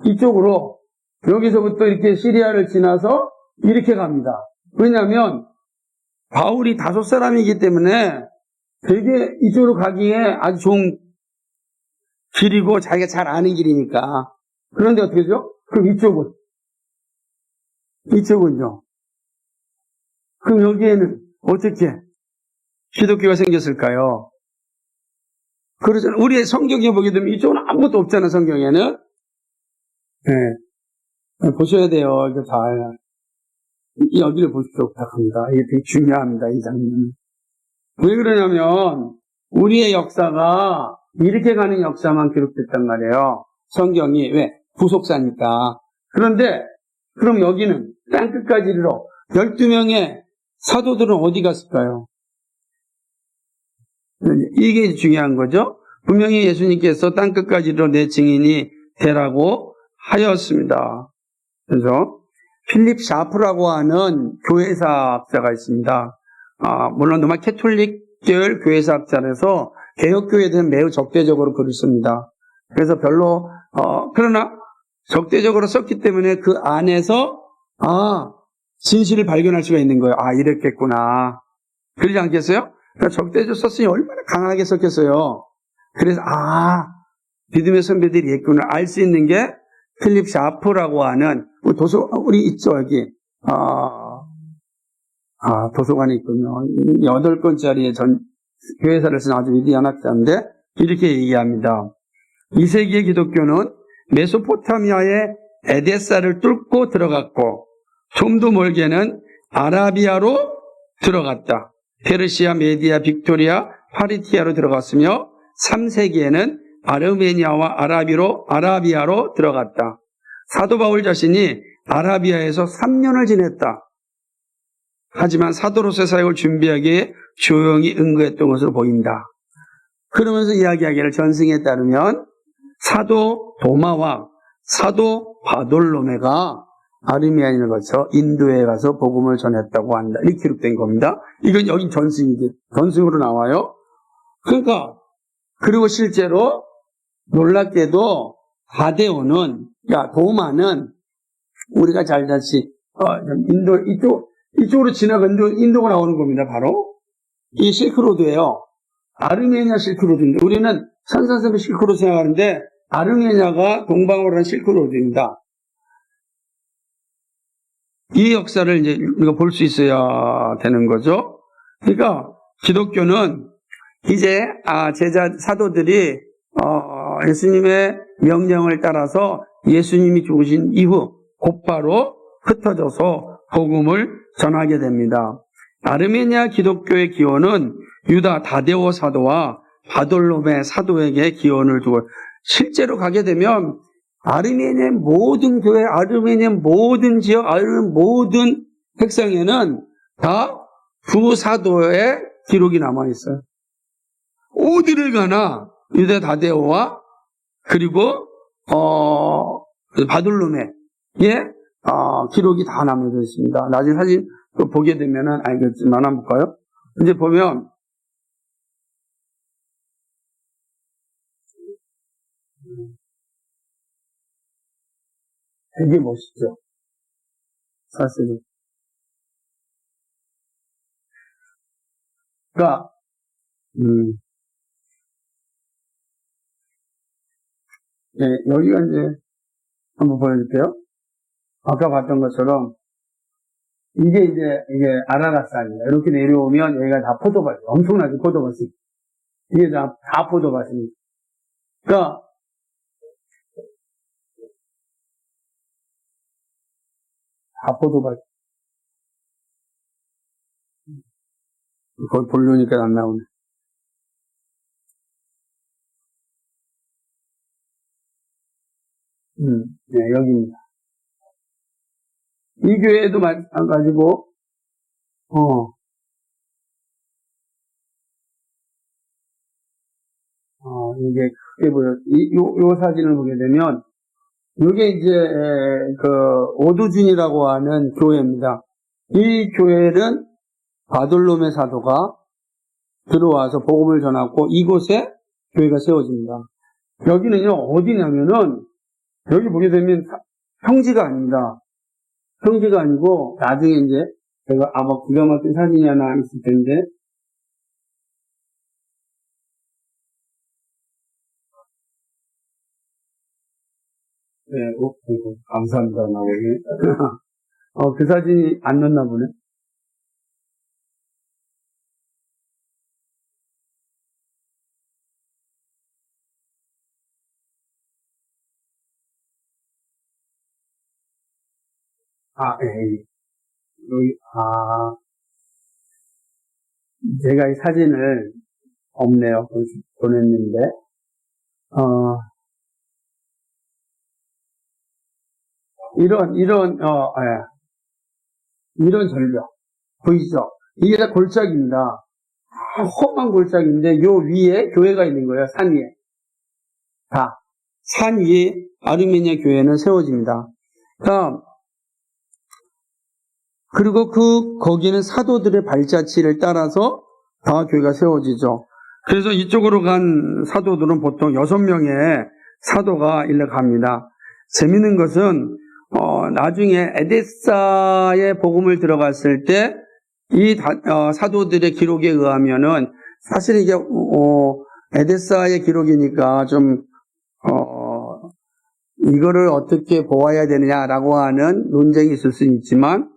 이쪽으로 여기서부터 이렇게 시리아를 지나서 이렇게 갑니다. 왜냐하면 바울이 다섯 사람이기 때문에 되게 이쪽으로 가기에 아주 좋은 길이고 자기가 잘 아는 길이니까. 그런데 어떻게 되죠? 그럼 이쪽은요? 그럼 여기에는 어떻게 기독교가 생겼을까요? 그래서 우리의 성경에 보게 되면 이쪽은 아무것도 없잖아, 성경에는. 네. 보셔야 돼요, 이거 다. 여기를 보십시오, 부탁합니다. 이게 되게 중요합니다, 이 장면. 왜 그러냐면, 우리의 역사가 이렇게 가는 역사만 기록됐단 말이에요. 성경이. 왜? 부속사니까. 그런데, 그럼 여기는 땅끝까지 이르러 12명의 사도들은 어디 갔을까요? 이게 중요한 거죠. 분명히 예수님께서 땅끝까지 이르러 내 증인이 되라고 하였습니다. 그래서 필립 샤프라고 하는 교회사학자가 있습니다. 물론 정말 캐톨릭계열 교회사학자라서 개혁교회에 대한 매우 적대적으로 글을 씁니다. 그래서 별로 그러나 적대적으로 썼기 때문에 그 안에서 진실을 발견할 수가 있는 거예요. 이랬겠구나. 그러지 않겠어요? 그러니까 적대적으로 썼으니 얼마나 강하게 썼겠어요. 그래서 믿음의 선배들이 있구나 알 수 있는 게 필립 샤프라고 하는 우리 있죠 여기 도서관에 있군요. 8권짜리의 교회사를 쓴 아주 위대한 학자인데 이렇게 얘기합니다. 2세기의 기독교는 메소포타미아의 에데사를 뚫고 들어갔고 좀 더 멀게는 아라비아로 들어갔다. 페르시아, 메디아, 빅토리아, 파리티아로 들어갔으며 3세기에는 아르메니아와 아라비아로 들어갔다. 사도 바울 자신이 아라비아에서 3년을 지냈다. 하지만 사도로서의 사역을 준비하기에 조용히 응거했던 것으로 보인다. 그러면서 이야기하기를 전승에 따르면 사도 도마와 사도 바돌로메가 아르메니아를 거쳐 인도에 가서 복음을 전했다고 한다. 이렇게 기록된 겁니다. 이건 여기 전승으로 나와요. 그러니까 그리고 실제로 놀랍게도 도마는 우리가 잘 다시 인도 이쪽으로 지나가 인도가 나오는 겁니다. 바로 이 실크로드예요. 아르메니아 실크로드인데 우리는 산사섬의 실크로드 생각하는데 아르메니아가 동방으로 한 실크로드입니다. 이 역사를 이제 우리가 볼 수 있어야 되는 거죠. 그러니까 기독교는 이제 사도들이 예수님의 명령을 따라서 예수님이 죽으신 이후 곧바로 흩어져서 복음을 전하게 됩니다. 아르메니아 기독교의 기원은 유다 다데오 사도와 바돌로메 사도에게 기원을 두고 실제로 가게 되면 아르메니아의 모든 교회, 아르메니아 모든 지역, 아르메니아 모든 백성에는 다 두 사도의 기록이 남아있어요. 어디를 가나 유다 다데오와 그리고 바돌로메의 기록이 다 남겨져 있습니다. 나중에 사진 보게 되면 알겠지만 한번 볼까요? 이제 보면 되게 멋있죠. 사실은. 그러니까 여기가 이제 한번 보여줄게요. 아까 봤던 것처럼 이게 아라라산입니다. 이렇게 내려오면 여기가 다 포도밭이에요. 엄청나게 포도밭이. 이게 다 포도밭입니다. 그러니까 다 포도밭. 거기 보려니까 안 나오네. 네, 여기입니다. 이 교회도 마찬가지고, 이게 크게 보여. 요 사진을 보게 되면, 이게 이제, 오두준이라고 하는 교회입니다. 이 교회는 바돌로메 사도가 들어와서 복음을 전하고 이곳에 교회가 세워집니다. 여기는요, 어디냐면은, 여기 보게 되면 평지가 아닙니다. 평지가 아니고, 나중에 이제, 제가 아마 기가 막힌 사진이 하나 있을 텐데, 네, 감사합니다, 나오네. 그 사진이 안 넣나 보네. 제가 이 사진을 없네요. 보냈는데, 이런 절벽. 보이시죠? 이게 다 골짜기입니다. 험한 골짜기인데, 요 위에 교회가 있는 거예요, 산 위에. 산 위에 아르메니아 교회는 세워집니다. 그리고 거기는 사도들의 발자취를 따라서 다 교회가 세워지죠. 그래서 이쪽으로 간 사도들은 보통 6명의 사도가 일러 갑니다. 재밌는 것은, 나중에 에데사의 복음을 들어갔을 때, 이 사도들의 기록에 의하면은, 사실 이게, 에데사의 기록이니까 이거를 어떻게 보아야 되느냐라고 하는 논쟁이 있을 수 있지만,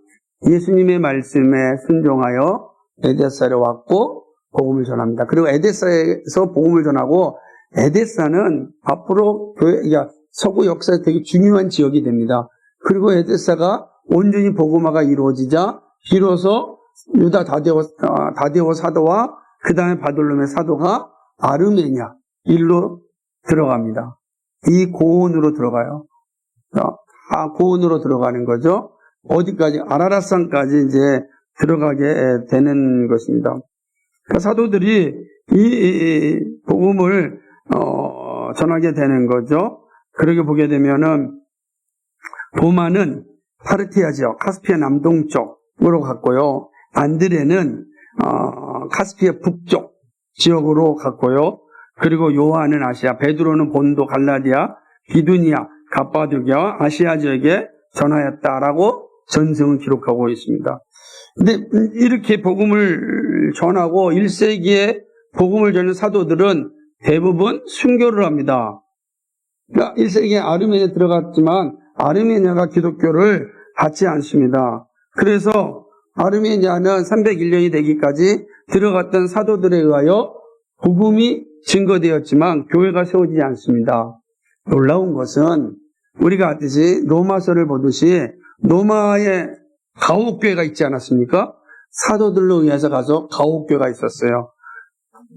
예수님의 말씀에 순종하여 에데사에 왔고 복음을 전합니다. 그리고 에데사에서 복음을 전하고 에데사는 앞으로 서구 역사에 되게 중요한 지역이 됩니다. 그리고 에데사가 온전히 복음화가 이루어지자 비로소 유다 다데오 사도와 그 다음에 바돌로메 사도가 아르메니아 일로 들어갑니다. 이 고온으로 들어가요. 고온으로 들어가는 거죠. 어디까지? 아라랏산까지 이제 들어가게 되는 것입니다. 그러니까 사도들이 이 복음을 전하게 되는 거죠. 그렇게 보게 되면은 도마는 파르티아 지역, 카스피아 남동쪽으로 갔고요. 안드레는 카스피아 북쪽 지역으로 갔고요. 그리고 요한은 아시아, 베드로는 본도, 갈라디아, 비두니아, 갑바도기아, 아시아 지역에 전하였다라고 전승을 기록하고 있습니다. 근데 이렇게 복음을 전하고 1세기에 복음을 전하는 사도들은 대부분 순교를 합니다. 그러니까 1세기에 아르메니아에 들어갔지만 아르메니아가 기독교를 받지 않습니다. 그래서 아르메니아는 301년이 되기까지 들어갔던 사도들에 의하여 복음이 증거되었지만 교회가 세워지지 않습니다. 놀라운 것은 우리가 알듯이 로마서를 보듯이 로마에 가옥교회가 있지 않았습니까? 사도들로 의해서 가서 가옥교회가 있었어요.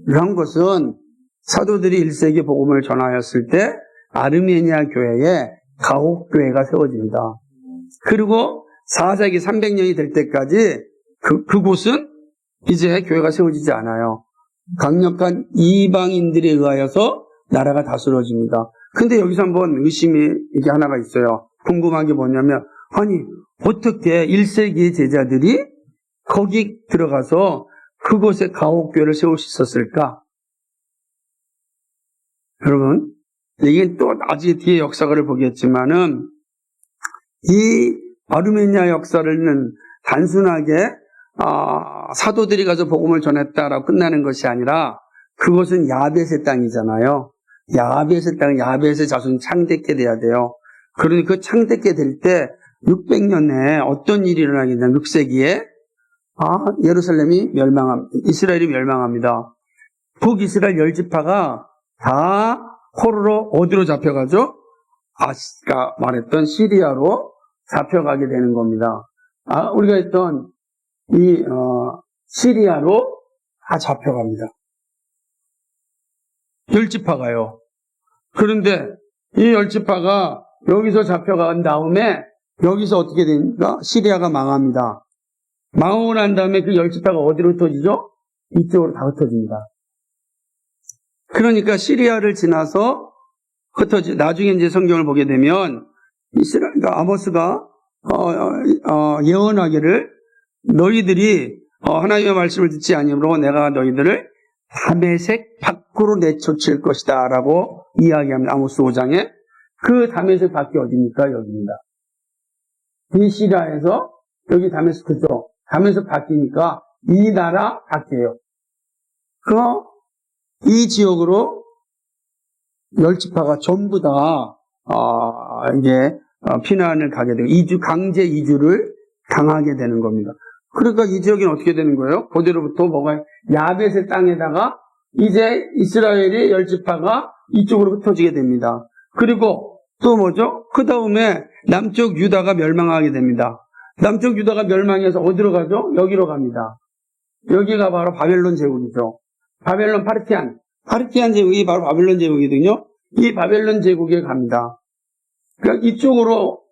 그런 것은 사도들이 1세기 복음을 전하였을 때 아르메니아 교회에 가옥교회가 세워집니다. 그리고 4세기 300년이 될 때까지 그곳은 이제 교회가 세워지지 않아요. 강력한 이방인들에 의하여서 나라가 다스려집니다. 근데 여기서 한번 의심이 이게 하나가 있어요. 궁금한 게 뭐냐면, 아니, 어떻게 1세기 제자들이 거기 들어가서 그곳에 가옥교회를 세울 수 있었을까? 여러분, 이게 또 나중에 뒤에 역사를 보겠지만은, 이 아르메니아 역사는 단순하게 사도들이 가서 복음을 전했다라고 끝나는 것이 아니라 그것은 야벳의 땅이잖아요. 야벳의 땅, 야벳의 자손이 창대케 돼야 돼요. 그러니 그 창대케 될 때 600년에 어떤 일이 일어나게 되냐. 6세기에 예루살렘이 이스라엘이 멸망합니다. 북이스라엘 10지파가 다 포로로 어디로 잡혀가죠? 아까 말했던 시리아로 잡혀가게 되는 겁니다. 우리가 했던 시리아로 다 잡혀갑니다. 10지파가요. 그런데 이 10지파가 여기서 잡혀간 다음에 여기서 어떻게 됩니까? 시리아가 망합니다. 망하고 난 다음에 그 10지파가 어디로 흩어지죠? 이쪽으로 다 흩어집니다. 그러니까 시리아를 지나서 나중에 이제 성경을 보게 되면 그러니까 아모스가 예언하기를 너희들이 하나님의 말씀을 듣지 아니므로 내가 너희들을 다메섹 밖으로 내쫓을 것이다 라고 이야기합니다. 아모스 5장에. 그 다메섹 밖이 어디입니까? 여기입니다. 이 시리아에서 여기 다메섹크죠. 다메섹 밖이니까 이 나라 밖이에요. 이 지역으로 10지파가 전부 다 이제 피난을 가게 되고 강제 이주를 당하게 되는 겁니다. 그러니까 이 지역은 어떻게 되는 거예요? 그대로부터 야벳의 땅에다가 이제 이스라엘의 10지파가 이쪽으로 흩어지게 됩니다. 그리고 또 뭐죠? 그 다음에 남쪽 유다가 멸망하게 됩니다. 남쪽 유다가 멸망해서 어디로 가죠? 여기로 갑니다. 여기가 바로 바벨론 제국이죠. 바벨론 파르티안 제국이 바로 바벨론 제국이거든요. 이 바벨론 제국에 갑니다. 그러니까 이쪽으로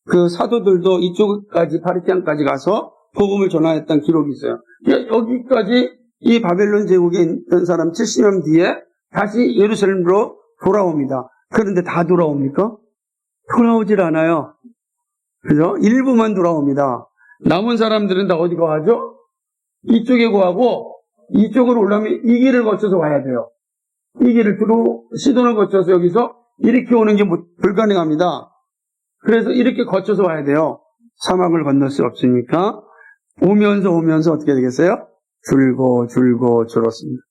그 사도들도 이쪽까지 파르티안까지 가서 복음을 전하였다는 기록이 있어요. 여기까지 이 바벨론 제국에 있던 사람 70년 뒤에 다시 예루살렘으로 돌아옵니다. 그런데 다 돌아옵니까? 돌아오질 않아요. 그죠? 일부만 돌아옵니다. 남은 사람들은 다 어디 가죠? 이쪽에 가고 이쪽으로 올라오면 이 길을 거쳐서 와야 돼요. 이 길을 시돈을 거쳐서 여기서 이렇게 오는 게 불가능합니다. 그래서 이렇게 거쳐서 와야 돼요. 사막을 건널 수 없으니까 오면서 어떻게 되겠어요? 줄고 줄었습니다.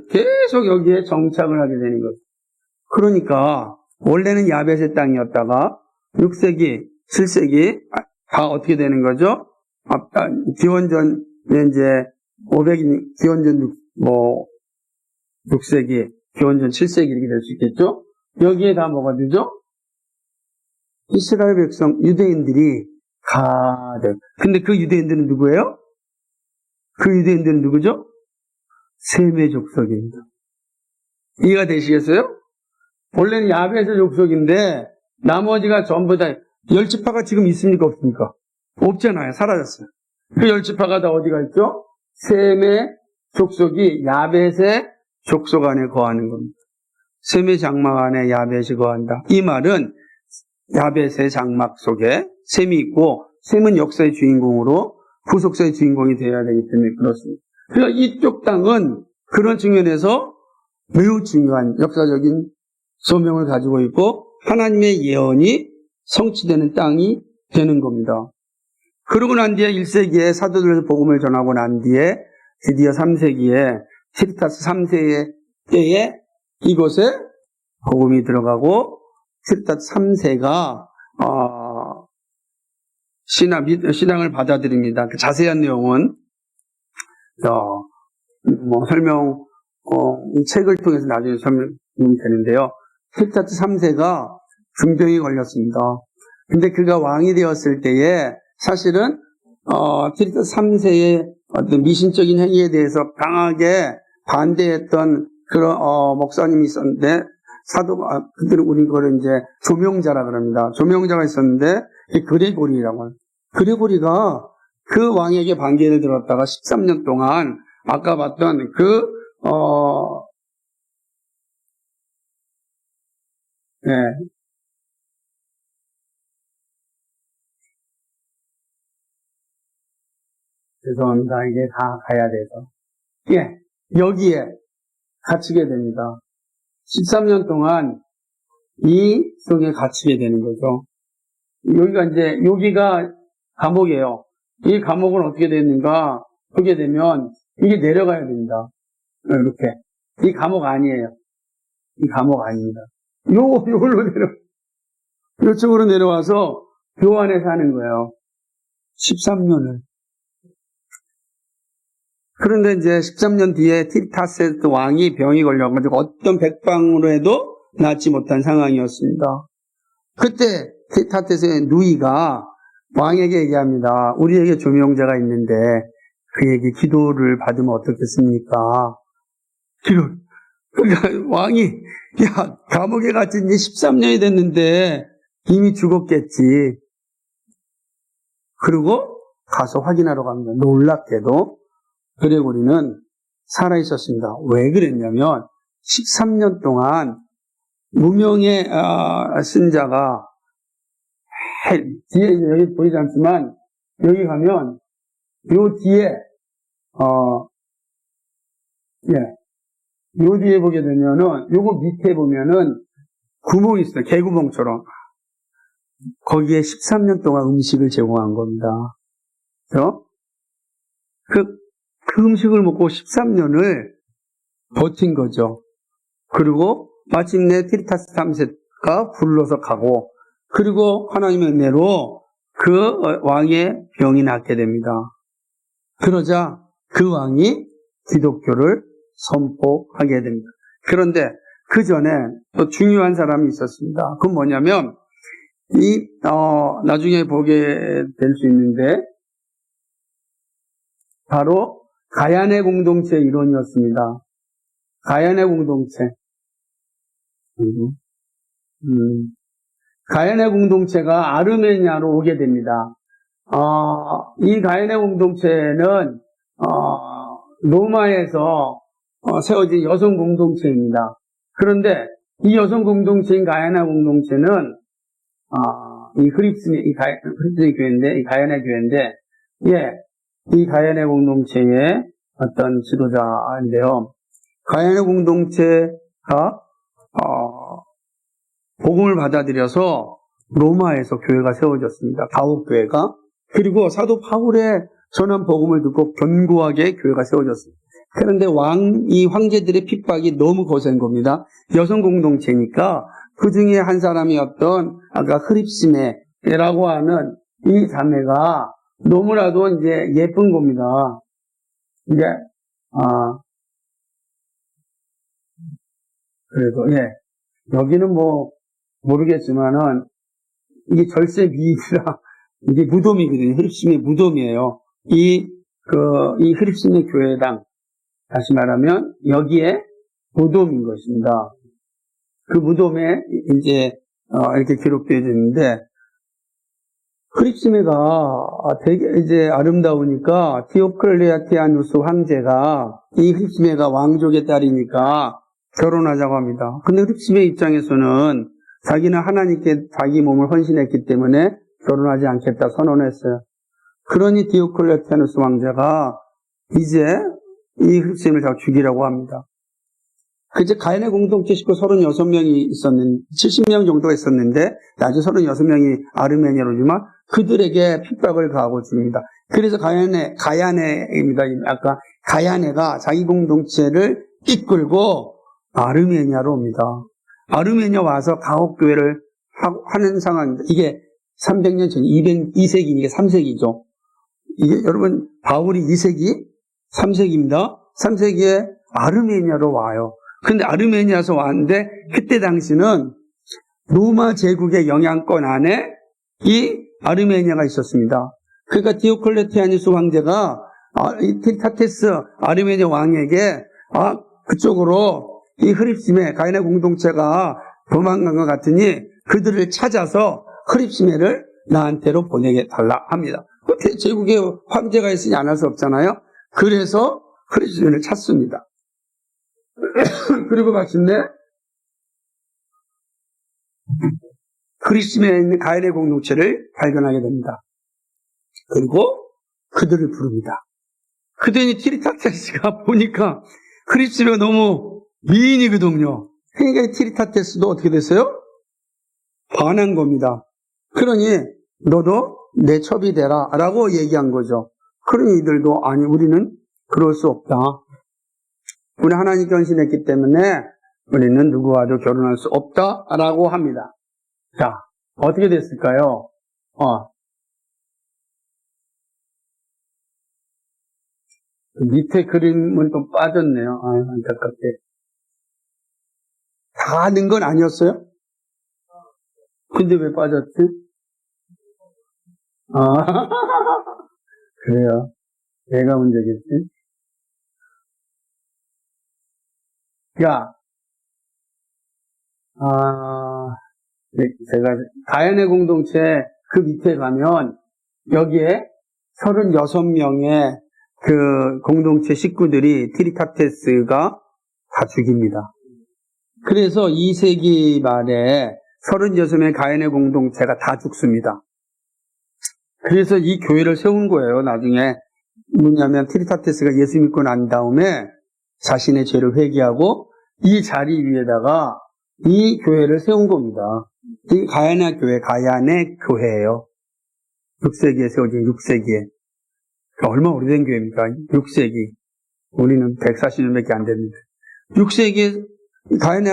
계속 여기에 정착을 하게 되는 거죠. 그러니까 원래는 야벳의 땅이었다가 6세기, 7세기 다 어떻게 되는 거죠? 기원전 이제 500년, 기원전 6세기, 기원전 7세기 이렇게 될 수 있겠죠? 여기에 다 뭐가 되죠? 이스라엘 백성, 유대인들이 가득. 근데 그 유대인들은 누구예요? 그 유대인들은 누구죠? 셈의 족속입니다. 이해가 되시겠어요? 원래는 야베스 족속인데 나머지가 전부 다 10지파가 지금 있습니까 없습니까? 없잖아요. 사라졌어요. 그 10지파가 다 어디가 있죠? 셈의 족속이 야벳의 족속 안에 거하는 겁니다. 셈의 장막 안에 야벳이 거한다. 이 말은 야벳의 장막 속에 셈이 있고 셈은 역사의 주인공으로 후속사의 주인공이 되어야 되기 때문에 그렇습니다. 그러니까 이쪽 땅은 그런 측면에서 매우 중요한 역사적인 소명을 가지고 있고 하나님의 예언이 성취되는 땅이 되는 겁니다. 그러고 난 뒤에 1세기에 사도들에서 복음을 전하고 난 뒤에 드디어 3세기에 티르타스 3세의 때에 이곳에 복음이 들어가고 티르타스 3세가 신앙을 받아들입니다. 그 자세한 내용은 이 책을 통해서 나중에 설명이 되는데요. 티르타스 3세가 중병이 걸렸습니다. 근데 그가 왕이 되었을 때에 사실은 티르타스 3세의 어떤 미신적인 행위에 대해서 강하게 반대했던 그런 목사님이 있었는데 그들은 우리 그걸 이제 조명자라 그럽니다. 조명자가 있었는데 그레고리라고. 그레고리가 그 왕에게 반기를 들었다가 13년 동안 아까 봤던 죄송합니다. 이게 다 가야 돼서. 여기에 갇히게 됩니다. 13년 동안 이 속에 갇히게 되는 거죠. 여기가 감옥이에요. 이 감옥은 어떻게 되는가 보게 되면 이게 내려가야 됩니다. 이렇게. 이 감옥 아니에요. 이 감옥 아닙니다. 요걸로 이쪽으로 내려와서 교환에 사는 거예요. 13년을. 그런데 이제 13년 뒤에 티르타스 왕이 병이 걸려가지고 어떤 백방으로 해도 낫지 못한 상황이었습니다. 그때 티르타스의 누이가 왕에게 얘기합니다. 우리에게 조명자가 있는데 그에게 기도를 받으면 어떻겠습니까? 그러니까 왕이 감옥에 갇힌 지 13년이 됐는데 이미 죽었겠지. 그리고 가서 확인하러 갑니다. 놀랍게도 그레고리는 살아있었습니다. 왜 그랬냐면 13년 동안 무명의 신자가 뒤에 여기 보이지 않지만 여기 가면 요 뒤에 요 뒤에 보게 되면은 요거 밑에 보면은 구멍이 있어요. 개구멍처럼. 거기에 13년 동안 음식을 제공한 겁니다. 그렇죠? 그 음식을 먹고 13년을 버틴 거죠. 그리고 마침내 티르타스 3세가 불러서 가고 그리고 하나님의 은혜로 그 왕의 병이 낫게 됩니다. 그러자 그 왕이 기독교를 선포하게 됩니다. 그런데 그 전에 또 중요한 사람이 있었습니다. 그건 뭐냐면 나중에 보게 될 수 있는데 바로 가야네 공동체의 일원이었습니다. 가야네 공동체. 가야네 공동체가 아르메니아로 오게 됩니다. 이 가야네 공동체는 로마에서 세워진 여성 공동체입니다. 그런데 이 여성 공동체인 가야네 공동체는 이 흐립스의 교회인데, 이 가야네 교회인데, 이 가야네 공동체의 어떤 지도자인데요. 가야네 공동체가 복음을 받아들여서 로마에서 교회가 세워졌습니다. 가옥교회가. 그리고 사도 바울의 전한 복음을 듣고 견고하게 교회가 세워졌습니다. 그런데 이 황제들의 핍박이 너무 거센 겁니다. 여성 공동체니까 그 중에 한 사람이었던 아까 흐립시네라고 하는 이 자매가 너무나도 이제 예쁜 겁니다. 이제 그래서 여기는 뭐 모르겠지만은 이게 절세 미인이라 이게 무덤이거든요. 흐립시네 무덤이에요. 이 흐립시네 교회당 다시 말하면 여기에 무덤인 것입니다. 그 무덤에 이제 이렇게 기록되어 있는데 크립스메가 되게 이제 아름다우니까 디오클레티아누스 황제가 이 크립스메가 왕족의 딸이니까 결혼하자고 합니다. 근데 크립스메 입장에서는 자기는 하나님께 자기 몸을 헌신했기 때문에 결혼하지 않겠다 선언했어요. 그러니 디오클레티아누스 왕자가 이제 이 크립스메를 다 죽이라고 합니다. 그제 가인의 공동체 식구 36명이 있었는데, 70명 정도가 있었는데, 나중에 36명이 아르메니아로지만 그들에게 핍박을 가하고 죽입니다. 그래서 가야네입니다. 아까 가야네가 자기 공동체를 이끌고 아르메니아로 옵니다. 아르메니아 와서 가옥교회를 하는 상황입니다. 이게 300년 전, 2세기, 이게 3세기죠. 이게 여러분, 바울이 2세기, 3세기입니다. 3세기에 아르메니아로 와요. 근데 아르메니아에서 왔는데 그때 당시는 로마 제국의 영향권 안에 이 아르메니아가 있었습니다. 그러니까 디오클레티아누스 황제가 이 티타테스 아르메니아 왕에게 그쪽으로 이 흐립심에 가인의 공동체가 도망간 것 같으니 그들을 찾아서 흐립심에를 나한테로 보내게 달라 합니다. 제국의 황제가 있으니 안 할 수 없잖아요. 그래서 흐립심을 찾습니다. 그리고 마침내 흐립심에 있는 가인의 공동체를 발견하게 됩니다. 그리고 그들을 부릅니다. 그랬더니 티리타테스가 보니까 흐립심에가 너무 미인이거든요. 그러니까 티리타테스도 어떻게 됐어요? 반한 겁니다. 그러니 너도 내 첩이 되라 라고 얘기한 거죠. 그러니 이들도 아니 우리는 그럴 수 없다. 우리 하나님께 헌신했기 때문에 우리는 누구와도 결혼할 수 없다라고 합니다. 자, 어떻게 됐을까요? 밑에 그림은 또 빠졌네요. 안타깝게. 다 넣은 건 아니었어요? 근데 왜 빠졌지? 그래요. 내가 문제겠지? 제가 가인의 공동체 그 밑에 가면 여기에 36명의 그 공동체 식구들이 티리타테스가 다 죽입니다. 그래서 2세기 말에 36명의 가인의 공동체가 다 죽습니다. 그래서 이 교회를 세운 거예요. 나중에 뭐냐면 티리타테스가 예수 믿고 난 다음에 자신의 죄를 회개하고 이 자리 위에다가 이 교회를 세운 겁니다. 이 가야네 교회, 가야네 교회예요. 6세기에 세워진 6세기에. 얼마 오래된 교회입니까? 6세기. 우리는 140년밖에 안 됐는데. 6세기에 가야네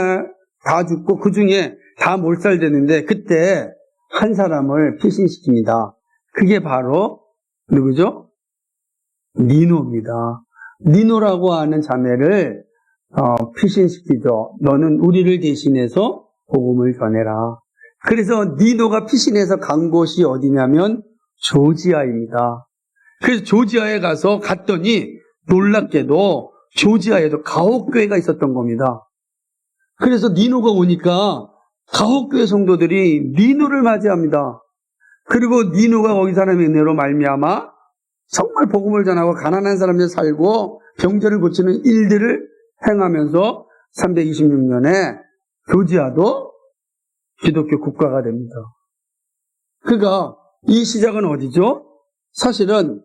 다 죽고 그 중에 다 몰살됐는데 그때 한 사람을 피신시킵니다. 그게 바로 누구죠? 니노입니다. 니노라고 하는 자매를 피신시키죠. 너는 우리를 대신해서 복음을 전해라. 그래서 니노가 피신해서 간 곳이 어디냐면 조지아입니다. 그래서 조지아에 가서 갔더니 놀랍게도 조지아에도 가옥교회가 있었던 겁니다. 그래서 니노가 오니까 가옥교회 성도들이 니노를 맞이합니다. 그리고 니노가 거기 사람의 은혜로 말미암아 정말 복음을 전하고 가난한 사람들 살고 병자를 고치는 일들을 행하면서 326년에 조지아도 기독교 국가가 됩니다. 그러니까 이 시작은 어디죠? 사실은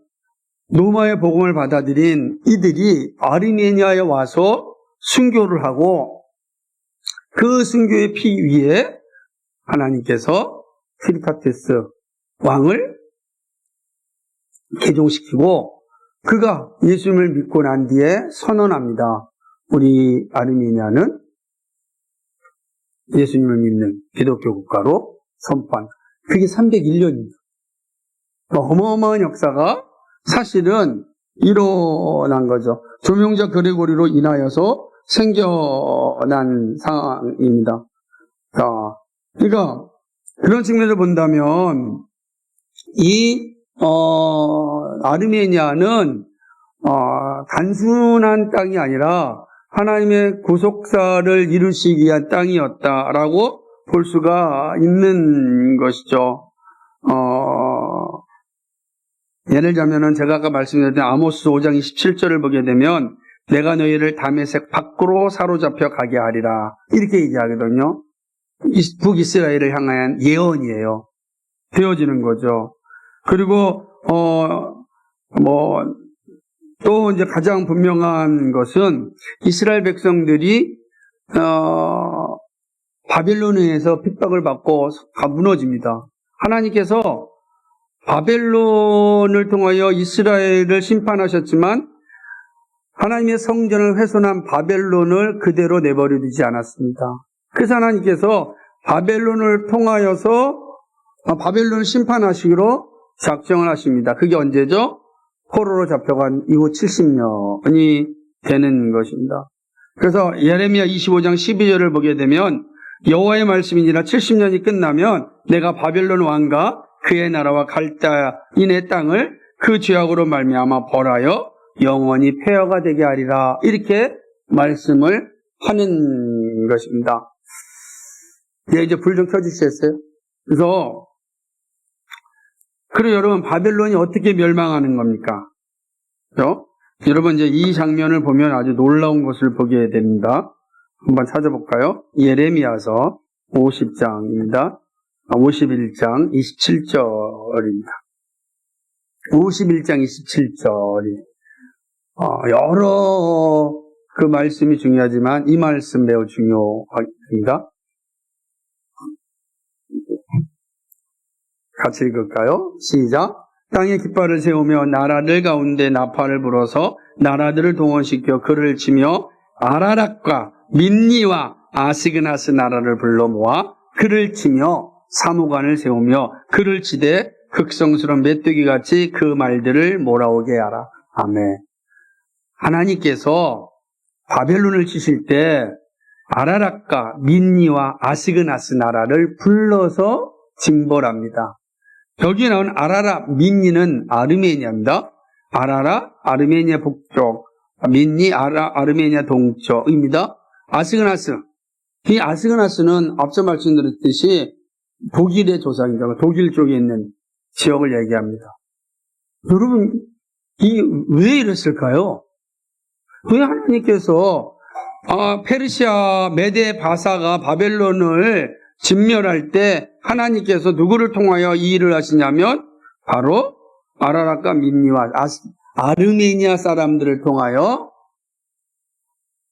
로마의 복음을 받아들인 이들이 아르메니아에 와서 순교를 하고 그 순교의 피 위에 하나님께서 티리타테스 왕을 개종시키고 그가 예수님을 믿고 난 뒤에 선언합니다. 우리 아르메니아는 예수님을 믿는 기독교 국가로 선포한. 그게 301년입니다. 어마어마한 역사가 사실은 일어난 거죠. 조명자 그레고리로 인하여서 생겨난 상황입니다. 자, 그러니까 그런 측면에서 본다면 이 아르메니아는 단순한 땅이 아니라 하나님의 구속사를 이루시기 위한 땅이었다라고 볼 수가 있는 것이죠. 예를 들자면은 제가 아까 말씀드렸던 아모스 5장 27절을 보게 되면 내가 너희를 다메섹 밖으로 사로잡혀 가게 하리라 이렇게 얘기하거든요. 북이스라엘을 향한 예언이에요. 되어지는 거죠. 그리고 또 이제 가장 분명한 것은 이스라엘 백성들이 바벨론에 의해서 핍박을 받고 무너집니다. 하나님께서 바벨론을 통하여 이스라엘을 심판하셨지만 하나님의 성전을 훼손한 바벨론을 그대로 내버려 두지 않았습니다. 그래서 하나님께서 바벨론을 통하여서 바벨론을 심판하시기로 작정을 하십니다. 그게 언제죠? 포로로 잡혀간 이후 70년이 되는 것입니다. 그래서 예레미야 25장 12절을 보게 되면 여호와의 말씀이니라 70년이 끝나면 내가 바벨론 왕과 그의 나라와 갈대인의 땅을 그 죄악으로 말미암아 벌하여 영원히 폐허가 되게 하리라 이렇게 말씀을 하는 것입니다. 이제 불 좀 켜주시겠어요? 그리고 여러분 바벨론이 어떻게 멸망하는 겁니까? 그렇죠? 여러분 이제 이 장면을 보면 아주 놀라운 것을 보게 됩니다. 한번 찾아볼까요? 예레미야서 50장입니다. 51장 27절입니다. 51장 27절이 여러 그 말씀이 중요하지만 이 말씀 매우 중요합니다. 같이 읽을까요? 시작. 땅에 깃발을 세우며 나라들 가운데 나팔을 불어서 나라들을 동원시켜 그를 치며 아라락과 민니와 아시그나스 나라를 불러 모아 그를 치며 사무관을 세우며 그를 치되 극성스러운 메뚜기같이 그 말들을 몰아오게 하라. 아멘. 하나님께서 바벨론을 치실 때 아라락과 민니와 아시그나스 나라를 불러서 징벌합니다. 여기 나온 아라라, 민니는 아르메니아입니다. 아라라, 아르메니아 북쪽, 민니, 아르메니아 동쪽입니다. 아시그나스, 이 아시그나스는 앞서 말씀드렸듯이 독일의 조상이죠. 독일 쪽에 있는 지역을 얘기합니다. 여러분, 왜 이랬을까요? 왜 하나님께서 페르시아 메데 바사가 바벨론을 진멸할 때 하나님께서 누구를 통하여 이 일을 하시냐면 바로 아라락과 민니와 아르메니아 사람들을 통하여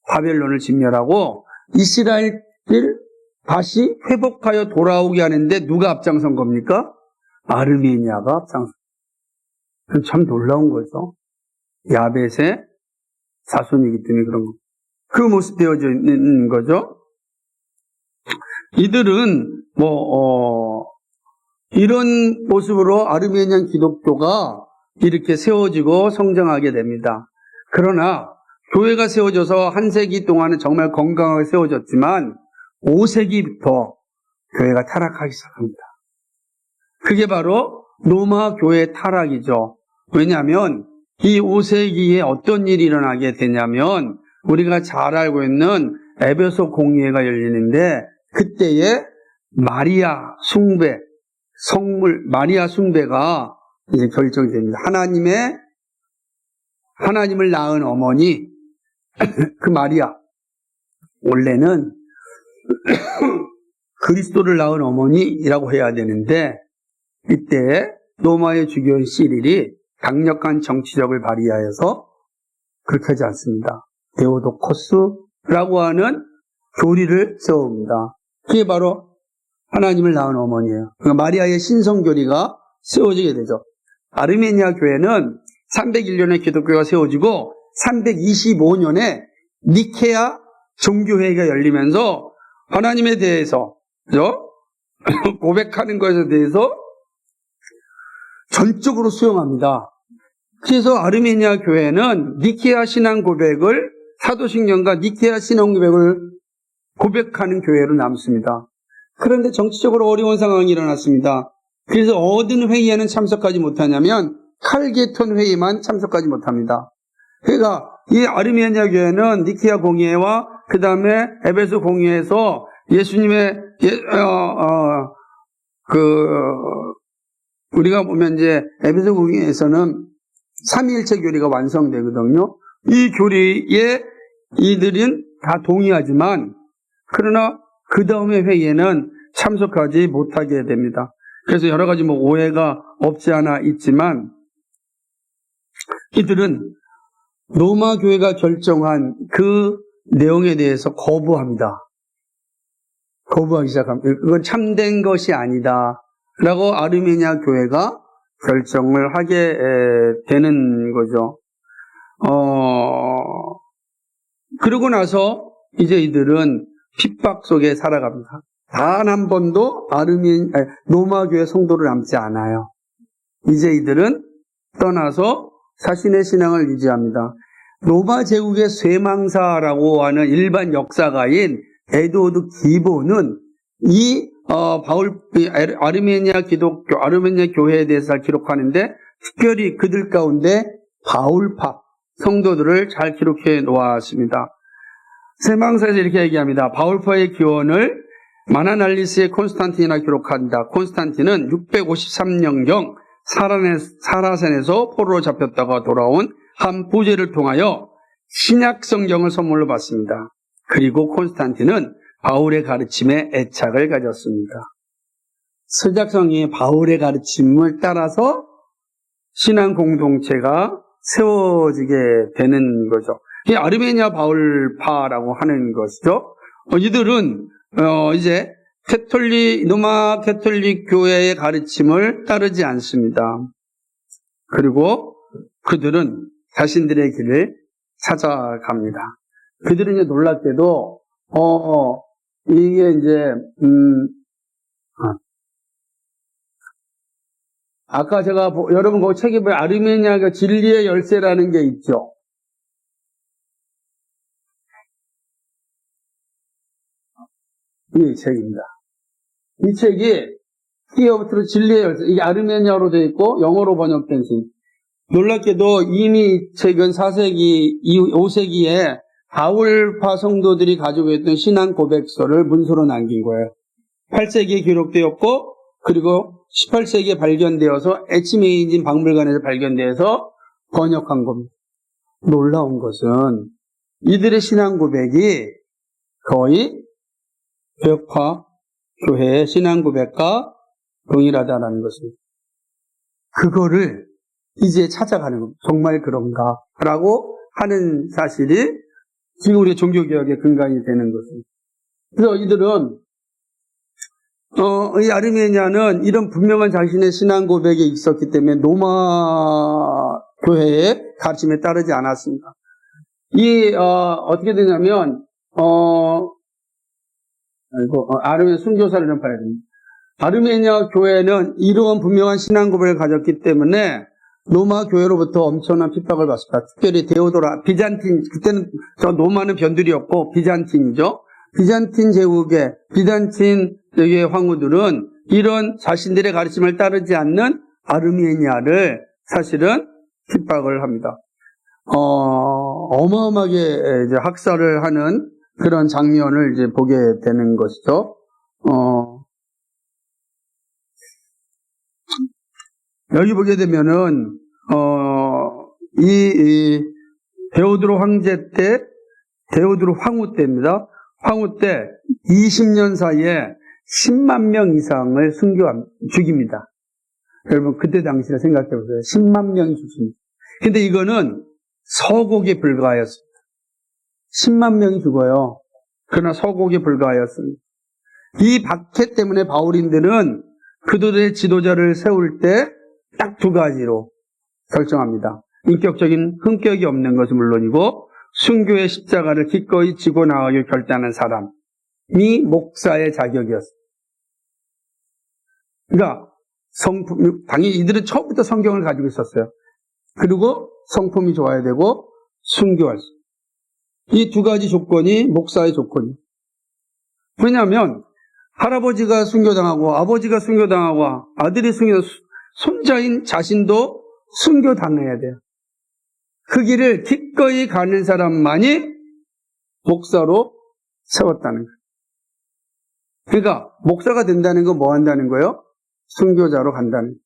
바벨론을 진멸하고 이스라엘을 다시 회복하여 돌아오게 하는데 누가 앞장선 겁니까? 아르메니아가 앞장선. 참 놀라운 거죠. 야벳의 자손이기 때문에 그런 거. 그 모습 되어져 있는 거죠. 이들은 이런 모습으로 아르메니안 기독교가 이렇게 세워지고 성장하게 됩니다. 그러나 교회가 세워져서 한 세기 동안은 정말 건강하게 세워졌지만 5세기부터 교회가 타락하기 시작합니다. 그게 바로 로마 교회 타락이죠. 왜냐하면 이 5세기에 어떤 일이 일어나게 되냐면 우리가 잘 알고 있는 에베소 공의회가 열리는데 그때에 마리아 숭배, 마리아 숭배가 이제 결정이 됩니다. 하나님을 낳은 어머니, 그 마리아, 원래는 그리스도를 낳은 어머니라고 해야 되는데, 이때 로마의 주교인 시릴이 강력한 정치력을 발휘하여서 그렇게 하지 않습니다. 데오도코스라고 하는 교리를 세웁니다. 그게 바로 하나님을 낳은 어머니예요. 그러니까 마리아의 신성교리가 세워지게 되죠. 아르메니아 교회는 301년에 기독교가 세워지고 325년에 니케아 종교회의가 열리면서 하나님에 대해서 고백하는 것에 대해서 전적으로 수용합니다. 그래서 아르메니아 교회는 니케아 신앙 고백을 사도신경과 니케아 신앙 고백을 고백하는 교회로 남습니다. 그런데 정치적으로 어려운 상황이 일어났습니다. 그래서 어떤 회의에는 참석하지 못하냐면 칼게톤 회의만 참석하지 못합니다. 그러니까 이 아르메니아 교회는 니케아 공의회와 그 다음에 에베소 공의회에서 예수님의 우리가 보면 이제 에베소 공의회에서는 삼위일체 교리가 완성되거든요. 이 교리에 이들은 다 동의하지만 그러나 그 다음의 회의에는 참석하지 못하게 됩니다. 그래서 여러 가지 오해가 없지 않아 있지만 이들은 로마 교회가 결정한 그 내용에 대해서 거부합니다. 거부하기 시작합니다. 그건 참된 것이 아니다 라고 아르메니아 교회가 결정을 하게 되는 거죠. 그러고 나서 이제 이들은 핍박 속에 살아갑니다. 단 한 번도 로마 교회 성도를 남지 않아요. 이제 이들은 떠나서 자신의 신앙을 유지합니다. 로마 제국의 쇠망사라고 하는 일반 역사가인 에드워드 기보는 이 아르메니아 교회에 대해서 기록하는데 특별히 그들 가운데 바울파 성도들을 잘 기록해 놓았습니다. 쇠망사에서 이렇게 얘기합니다. 바울파의 기원을 마나날리스의 콘스탄틴이나 기록한다. 콘스탄틴은 653년경 사라센에서 포로로 잡혔다가 돌아온 한 부제를 통하여 신약 성경을 선물로 받습니다. 그리고 콘스탄틴은 바울의 가르침에 애착을 가졌습니다. 서작성이 바울의 가르침을 따라서 신앙 공동체가 세워지게 되는 거죠. 이게 아르메니아 바울파라고 하는 것이죠. 이들은 이제 로마 캐톨릭 교회의 가르침을 따르지 않습니다. 그리고 그들은 자신들의 길을 찾아갑니다. 그들은 이제 놀랍게도 이게 이제 아까 제가 여러분 그 책에 보면 아르메니아가 진리의 열쇠라는 게 있죠. 이 책입니다. 이 책이 Key of Truth 진리의 열쇠, 이게 아르메니아로 되어 있고 영어로 번역된 책. 놀랍게도 이미 이 책은 4세기, 5세기에 바울파 성도들이 가지고 있던 신앙 고백서를 문서로 남긴 거예요. 8세기에 기록되었고 그리고 18세기에 발견되어서 에치메이진 박물관에서 발견되어서 번역한 겁니다. 놀라운 것은 이들의 신앙 고백이 거의 개혁파 교회의 신앙 고백과 동일하다는 것입니다. 그거를 이제 찾아가는 겁니다. 정말 그런가? 라고 하는 사실이 지금 우리의 종교개혁의 근간이 되는 것입니다. 그래서 이들은 이 아르메니아는 이런 분명한 자신의 신앙 고백이 있었기 때문에 로마 교회의 가르침에 따르지 않았습니다. 어떻게 되냐면 아르메니아 순교사를 좀 봐야 됩니다. 아르메니아 교회는 이러한 분명한 신앙 고백을 가졌기 때문에 로마 교회로부터 엄청난 핍박을 받습니다. 특별히 데오도라, 비잔틴, 그때는 저 로마는 변두리였고 비잔틴이죠. 비잔틴 제국의 비잔틴 황후들은 이런 자신들의 가르침을 따르지 않는 아르메니아를 사실은 핍박을 합니다. 어마어마하게 이제 학살을 하는 그런 장면을 이제 보게 되는 것이죠. 여기 보게 되면은, 데오드로 황후 때입니다. 황후 때 20년 사이에 10만 명 이상을 죽입니다. 여러분, 그때 당시를 생각해 보세요. 10만 명이 죽습니다. 근데 이거는 서곡에 불과하였습니다. 10만 명이 죽어요. 그러나 서곡에 불과하였습니다. 이 박해 때문에 바울인들은 그들의 지도자를 세울 때 딱 두 가지로 결정합니다. 인격적인 흠격이 없는 것은 물론이고 순교의 십자가를 기꺼이 지고 나가길 결단한 사람이 목사의 자격이었습니다. 그러니까 당연히 이들은 처음부터 성경을 가지고 있었어요. 그리고 성품이 좋아야 되고 순교할 수. 이 두 가지 조건이 목사의 조건이에요. 왜냐하면 할아버지가 순교당하고 아버지가 순교당하고 아들이 순교당하고 손자인 자신도 순교당해야 돼요. 그 길을 기꺼이 가는 사람만이 목사로 세웠다는 거예요. 그러니까 목사가 된다는 건 뭐 한다는 거예요? 순교자로 간다는 거예요.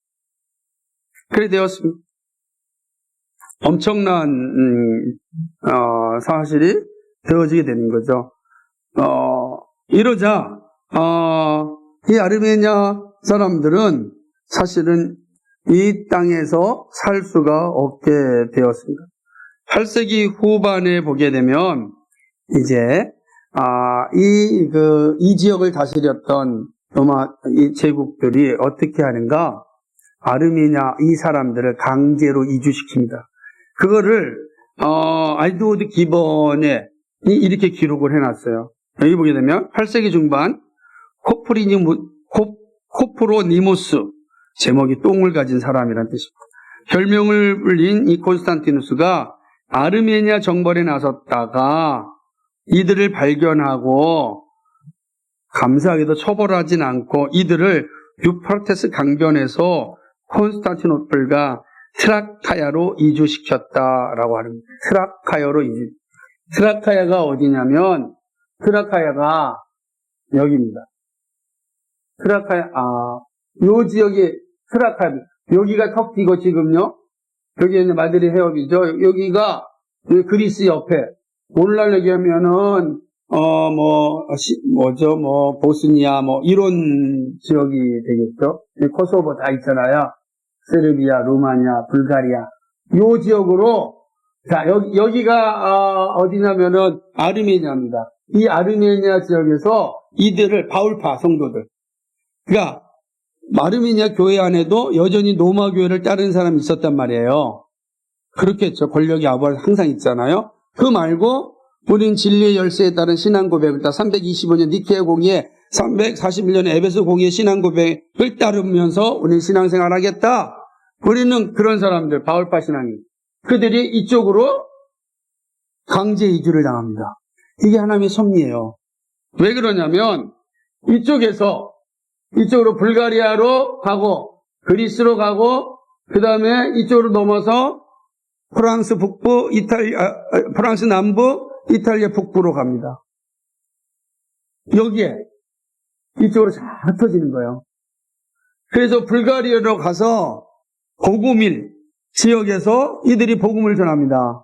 그래 되었습니다. 엄청난 사실이 되어지게 되는 거죠. 이러자 이 아르메니아 사람들은 사실은 이 땅에서 살 수가 없게 되었습니다. 8세기 후반에 보게 되면 이제 이 지역을 다스렸던 로마 이 제국들이 어떻게 하는가? 아르메니아 이 사람들을 강제로 이주시킵니다. 그거를 알드우드 기본에 이렇게 기록을 해놨어요. 여기 보게 되면 8세기 중반 코프로니모스, 제목이 똥을 가진 사람이라는 뜻입니다. 별명을 불린 이 콘스탄티누스가 아르메니아 정벌에 나섰다가 이들을 발견하고 감사하게도 처벌하진 않고 이들을 유프라테스 강변에서 콘스탄티노플과 트라카야로 이주시켰다라고 합니다. 트라카야로 이주. 트라카야가 어디냐면 트라카야가 여기입니다. 트라카야, 요 지역이 트라카야. 여기가 터키고 지금요. 여기는 마드리 해협이죠. 여기가 그리스 옆에. 오늘날 얘기하면은 보스니아 이런 지역이 되겠죠. 코소보 다 있잖아요. 세르비아, 루마니아, 불가리아. 요 지역으로 자, 여기가 어디냐면은 아르메니아입니다. 이 아르메니아 지역에서 이들을 바울파 성도들. 그러니까 아르메니아 교회 안에도 여전히 로마 교회를 따르는 사람이 있었단 말이에요. 그렇겠죠. 권력이 항상 있잖아요. 그 말고 우리는 진리의 열쇠에 따른 신앙 고백을 325년 니케아 공의회, 341년 에베소 공의회 신앙 고백을 따르면서 우리는 신앙생활 하겠다. 우리는 그런 사람들, 바울파 신앙이. 그들이 이쪽으로 강제 이주를 당합니다. 이게 하나님의 섭리예요. 왜 그러냐면 이쪽으로 불가리아로 가고 그리스로 가고 그 다음에 이쪽으로 넘어서 프랑스 북부, 프랑스 남부, 이탈리아 북부로 갑니다. 여기에 이쪽으로 잘 흩어지는 거예요. 그래서 불가리아로 가서 보구밀 지역에서 이들이 복음을 전합니다.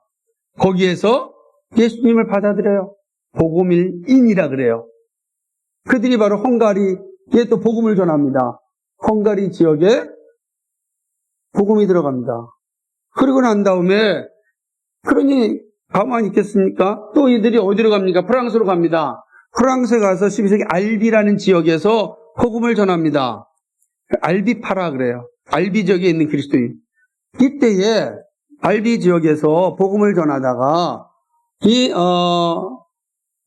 거기에서 예수님을 받아들여요. 보구밀인이라 그래요. 그들이 바로 헝가리에 또 복음을 전합니다. 헝가리 지역에 복음이 들어갑니다. 그리고 난 다음에 그러니 가만히 있겠습니까? 또 이들이 어디로 갑니까? 프랑스로 갑니다. 프랑스에 가서 12세기 알비라는 지역에서 복음을 전합니다. 알비파라 그래요. 알비 지역에 있는 그리스도인. 이때에 알비 지역에서 복음을 전하다가 이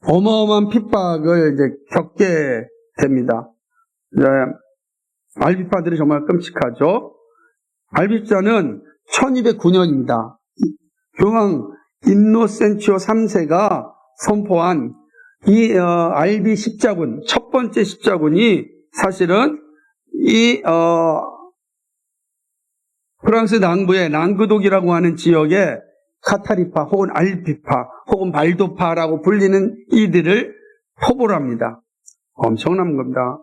어마어마한 핍박을 이제 겪게 됩니다. 알비파들이 정말 끔찍하죠. 알비자는 1209년입니다. 교황 인노센치오 3세가 선포한 이 알비 십자군, 첫 번째 십자군이 사실은 이 프랑스 남부의 랑그독이라고 하는 지역에 카타리파 혹은 알비파 혹은 발도파라고 불리는 이들을 포보를 합니다. 엄청난 겁니다.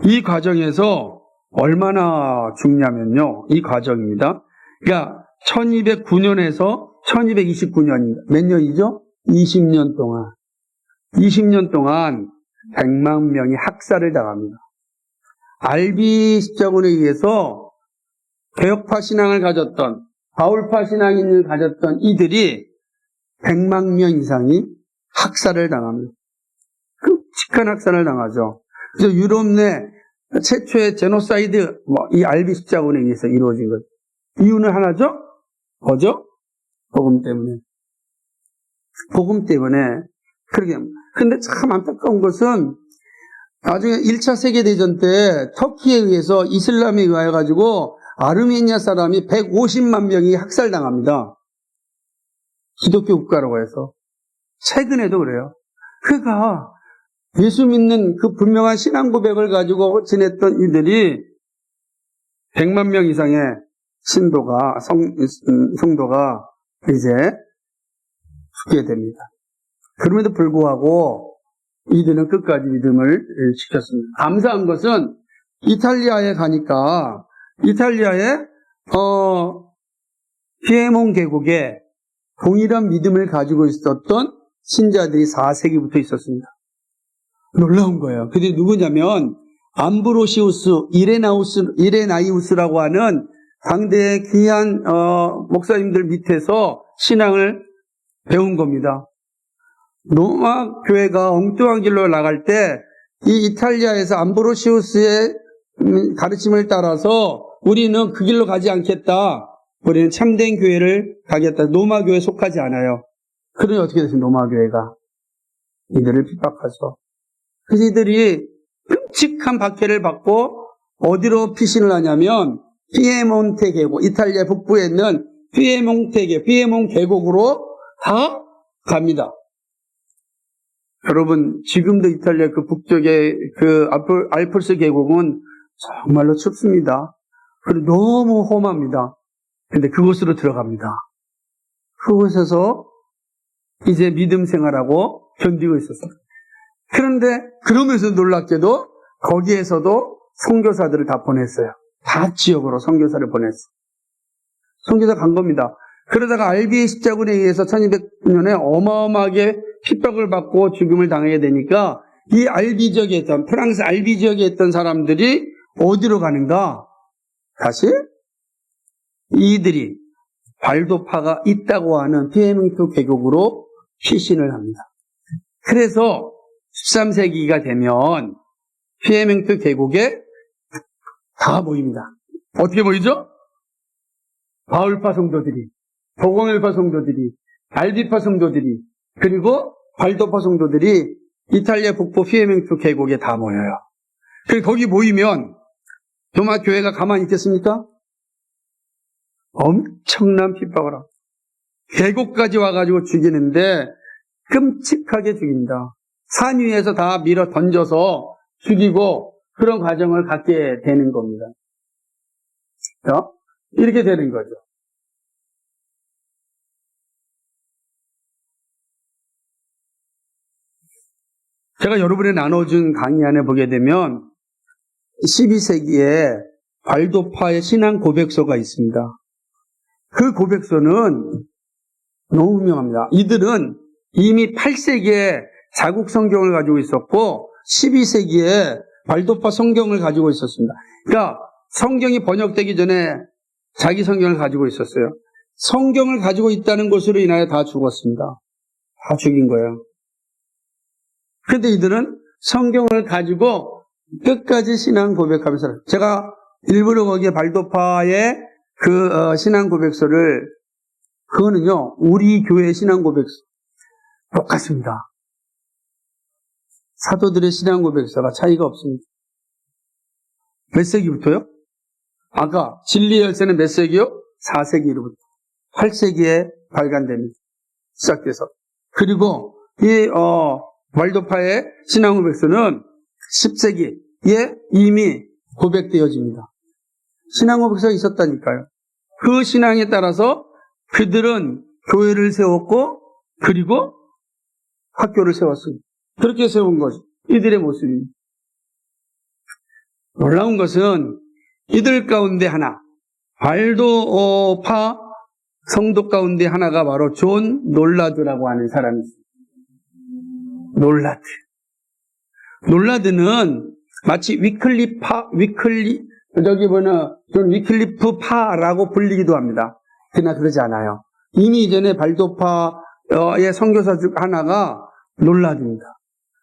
이 과정에서 얼마나 죽냐면요. 이 과정입니다. 그러니까 1209년에서 1229년입니다. 몇 년이죠? 20년 동안. 20년 동안 100만 명이 학살을 당합니다. 알비 십자군에 의해서 개혁파 신앙을 가졌던, 바울파 신앙인을 가졌던 이들이 100만 명 이상이 학살을 당합니다. 끔찍한 학살을 당하죠. 그래서 유럽 내 최초의 제노사이드, 이 알비 십자군에 의해서 이루어진 것. 이유는 하나죠? 뭐죠? 복음 때문에. 복음 때문에. 그러게. 근데 참 안타까운 것은 나중에 1차 세계대전 때 터키에 의해서 이슬람에 의해 가지고 아르메니아 사람이 150만 명이 학살당합니다. 기독교 국가라고 해서. 최근에도 그래요. 그러니까 예수 믿는 그 분명한 신앙 고백을 가지고 지냈던 이들이 100만 명 이상의 성도가 이제 죽게 됩니다. 그럼에도 불구하고 이들은 끝까지 믿음을 지켰습니다. 감사한 것은 이탈리아에 가니까 이탈리아에 피에몬 계곡에 동일한 믿음을 가지고 있었던 신자들이 4세기부터 있었습니다. 놀라운 거예요. 그들이 누구냐면 암브로시우스, 이레나이우스라고 하는 당대의 귀한 목사님들 밑에서 신앙을 배운 겁니다. 로마 교회가 엉뚱한 길로 나갈 때 이 이탈리아에서 암브로시우스의 가르침을 따라서 우리는 그 길로 가지 않겠다. 우리는 참된 교회를 가겠다. 로마 교회에 속하지 않아요. 그러니 어떻게 됐습니까? 로마 교회가 이들을 핍박하죠. 그래서 이들이 끔찍한 박해를 받고 어디로 피신을 하냐면 피에몬테 계곡, 이탈리아 북부에 있는 피에몬 계곡으로 다 갑니다. 여러분, 지금도 이탈리아 그 북쪽의 그 알프스 계곡은 정말로 춥습니다. 그리고 너무 험합니다. 근데 그곳으로 들어갑니다. 그곳에서 이제 믿음 생활하고 견디고 있었어요. 그런데 그러면서 놀랍게도 거기에서도 선교사들을 다 보냈어요. 다 지역으로 선교사를 보냈어요. 선교사 간 겁니다. 그러다가 알비의 십자군에 의해서 1200년에 어마어마하게 핍박을 받고 죽음을 당하게 되니까 이 알비 지역에 있던, 프랑스 알비 지역에 있던 사람들이 어디로 가는가? 다시 이들이 발도파가 있다고 하는 피에몬트 계곡으로 피신을 합니다. 그래서 13세기가 되면 피에몬트 계곡에 다 모입니다. 어떻게 모이죠? 바울파 성도들이, 복음일파 성도들이, 알비파 성도들이, 그리고 발도파 성도들이 이탈리아 북부 피에몬트 계곡에 다 모여요. 그리고 거기 모이면 로마 교회가 가만히 있겠습니까? 엄청난 핍박을 하고 계곡까지 와가지고 죽이는데 끔찍하게 죽입니다. 산 위에서 다 밀어 던져서 죽이고 그런 과정을 갖게 되는 겁니다. 이렇게 되는 거죠. 제가 여러분에 나눠준 강의 안에 보게 되면 12세기에 발도파의 신앙 고백서가 있습니다. 그 고백서는 너무 유명합니다. 이들은 이미 8세기에 자국 성경을 가지고 있었고 12세기에 발도파 성경을 가지고 있었습니다. 그러니까 성경이 번역되기 전에 자기 성경을 가지고 있었어요. 성경을 가지고 있다는 것으로 인하여 다 죽었습니다. 다 죽인 거예요. 그런데 이들은 성경을 가지고 끝까지 신앙 고백하면서, 제가 일부러 거기에 발도파의 그 신앙 고백서를, 그거는요 우리 교회 신앙 고백서 똑같습니다. 사도들의 신앙 고백서가 차이가 없습니다. 몇 세기부터요? 아까 진리의 열쇠는 몇 세기요? 4세기로부터 8세기에 발간됩니다. 시작돼서. 그리고 이 발도파의 신앙 고백서는 10세기에 이미 고백되어집니다. 신앙 고백서가 있었다니까요. 그 신앙에 따라서 그들은 교회를 세웠고 그리고 학교를 세웠습니다. 그렇게 세운 것이 이들의 모습입니다. 놀라운 것은 이들 가운데 하나, 발도파 성도 가운데 하나가 바로 존 놀라드라고 하는 사람이 있습니다. 놀라드는 마치 존 위클리프 파라고 불리기도 합니다. 그러나 그러지 않아요. 이미 이전에 발도파의 선교사 중 하나가 놀라드입니다.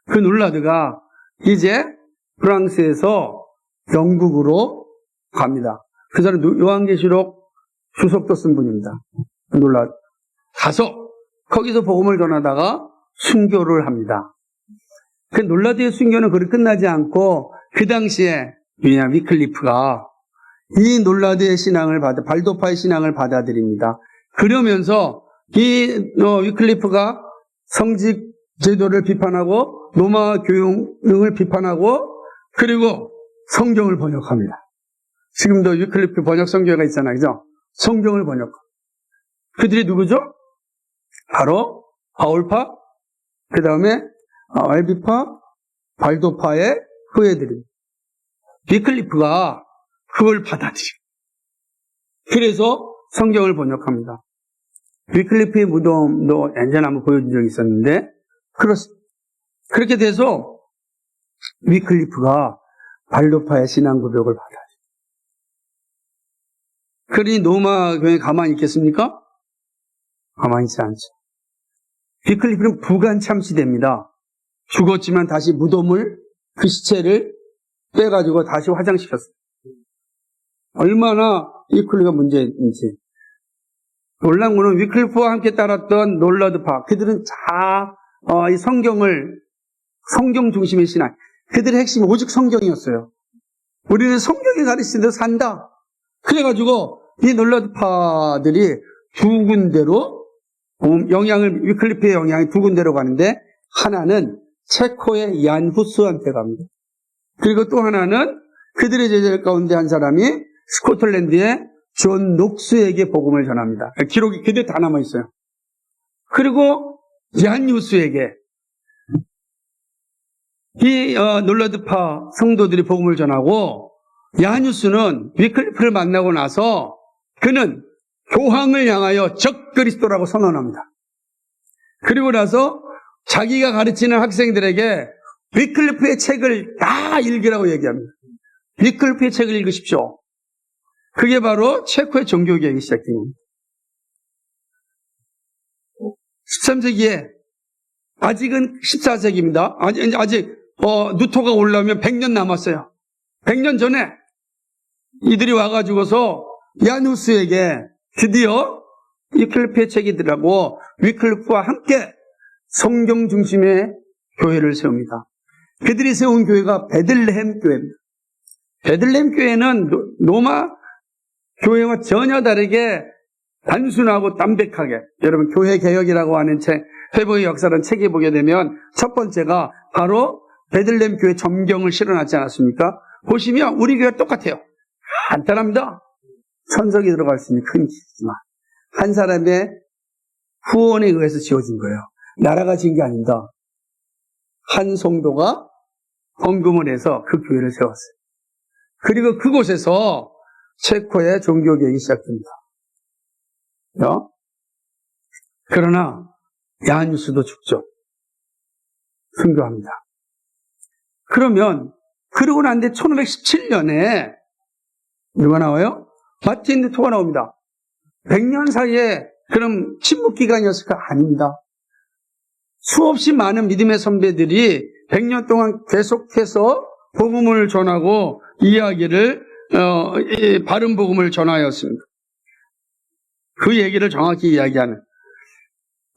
그 놀라드가 이제 프랑스에서 영국으로 갑니다. 그 사람은 요한계시록 주석도 쓴 분입니다. 놀라드. 가서 거기서 복음을 전하다가 순교를 합니다. 그 놀라드의 순교는 그렇게 끝나지 않고 그 당시에 위클리프가 이 놀라드의 신앙을 발도파의 신앙을 받아들입니다. 그러면서 이 위클리프가 성직 제도를 비판하고 로마 교육을 비판하고 그리고 성경을 번역합니다. 지금도 위클리프 번역 성경가 있잖아요. 그죠? 성경을 번역. 그들이 누구죠? 바로 바울파, 그 다음에 알비파, 발도파의 후예들입니다. 위클리프가 그걸 받아들여요. 그래서 성경을 번역합니다. 위클리프의 무덤도 예전에 한번 보여준 적이 있었는데, 그렇게 돼서 위클리프가 발도파의 신앙 고백을 받아요. 그러니 로마 교회 가만히 있겠습니까? 가만히 있지 않죠. 위클리프는 부관 참시됩니다. 죽었지만 다시 무덤을, 그 시체를 빼가지고 다시 화장시켰어요. 얼마나 위클리프가 문제인지. 놀란 거는 위클리프와 함께 따랐던 놀라드파, 그들은 이 성경 중심의 신앙, 그들의 핵심이 오직 성경이었어요. 우리는 성경이 가르치는 대로 산다. 그래가지고 이 놀라드파들이 두 군데로 위클리프의 영향이 두 군데로 가는데, 하나는 체코의 얀 후스한테 갑니다. 그리고 또 하나는 그들의 제자 가운데 한 사람이 스코틀랜드의 존 녹스에게 복음을 전합니다. 기록이 그대로 다 남아있어요. 그리고 얀 후스에게 이 놀라드파 성도들이 복음을 전하고, 얀 후스는 위클리프를 만나고 나서 그는 교황을 향하여 적그리스도라고 선언합니다. 그리고 나서 자기가 가르치는 학생들에게 위클리프의 책을 다 읽으라고 얘기합니다. 위클리프의 책을 읽으십시오. 그게 바로 체코의 종교개혁이 시작된 겁니다. 13세기에, 아직은 14세기입니다. 아직 누토가 올라오면 100년 남았어요. 100년 전에 이들이 와가지고서 야누스에게 드디어 위클리프의 책이더라고 위클리프와 함께 성경 중심의 교회를 세웁니다. 그들이 세운 교회가 베들레헴 교회입니다. 베들레헴 교회는 로마 교회와 전혀 다르게 단순하고 담백하게, 여러분 교회 개혁이라고 하는 책, 회복의 역사라는 책에 보게 되면 첫 번째가 바로 베들레헴 교회 점경을 실어놨지 않았습니까? 보시면 우리 교회가 똑같아요. 간단합니다. 천석이 들어갈 수 있는 큰 길이지만 한 사람의 후원에 의해서 지어진 거예요. 나라가 지은 게 아닙니다. 한 성도가 헌금을 해서 그 교회를 세웠어요. 그리고 그곳에서 체코의 종교개혁이 시작됩니다. 그러나 야누스도 죽죠. 순교합니다. 그러고 난 뒤에 1517년에 누가 나와요? 마틴 루터가 나옵니다. 100년 사이에 그럼 침묵기간이었을까? 아닙니다. 수없이 많은 믿음의 선배들이 100년 동안 계속해서 복음을 전하고 이야기를 바른 복음을 전하였습니다. 그 얘기를 정확히 이야기하는,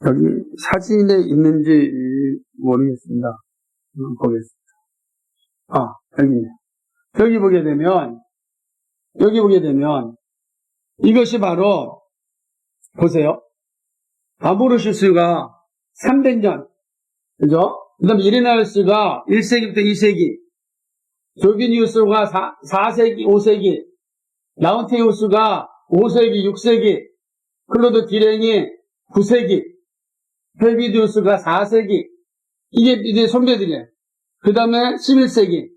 여기 사진에 있는지 모르겠습니다. 보겠습니다. 여기 있네요. 여기 보게 되면 이것이 바로, 보세요. 아모르시스가 300년, 그죠? 그 다음에 이레나우스가 1세기부터 2세기, 조비니우스가 4세기, 5세기, 라운티우스가 5세기, 6세기, 클로드 디랭이 9세기, 펠비디우스가 4세기, 이게 선배들이에요. 그 다음에 11세기,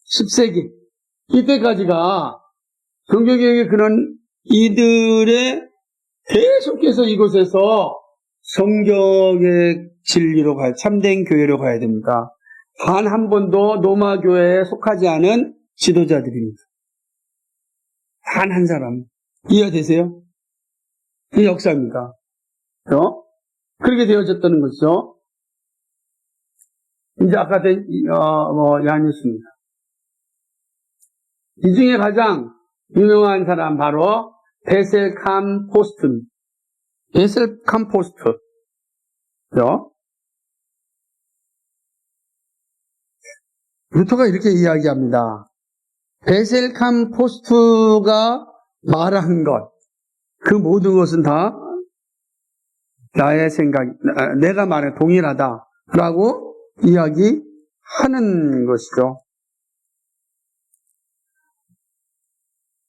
10세기, 이때까지가 종교개혁의 그런 이들의 계속해서 이곳에서 성경의 진리로 참된 교회로 가야 됩니다. 단 한 번도 로마 교회에 속하지 않은 지도자들입니다. 단 한 사람. 이해되세요? 이 역사입니다. 그렇게 되어졌다는 것이죠. 이제 아까 된 야누스입니다. 이 중에 가장 유명한 사람 바로 베셀 캄포스트입니다. 베셀 캄포스트. 루터가 이렇게 이야기합니다. 베셀 캄포스트가 말한 것, 그 모든 것은 다 나의 생각, 내가 말해 동일하다라고 이야기하는 것이죠.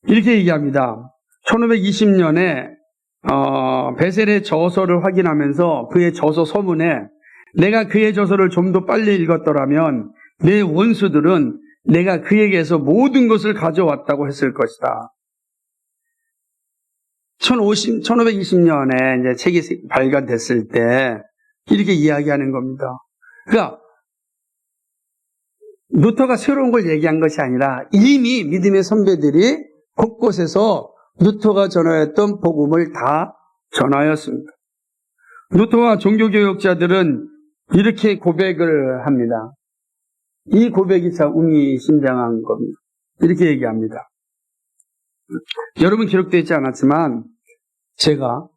이렇게 얘기합니다. 1520년에 베셀의 저서를 확인하면서 그의 저서 서문에 내가 그의 저서를 좀 더 빨리 읽었더라면 내 원수들은 내가 그에게서 모든 것을 가져왔다고 했을 것이다. 1520년에 이제 책이 발간됐을 때 이렇게 이야기하는 겁니다. 그러니까 루터가 새로운 걸 얘기한 것이 아니라 이미 믿음의 선배들이 곳곳에서 루터가 전하였던 복음을 다 전하였습니다. 루터와 종교개혁자들은 이렇게 고백을 합니다. 이 고백이 참 의미심장한 겁니다. 이렇게 얘기합니다. 여러분 기록되어 있지 않았지만 제가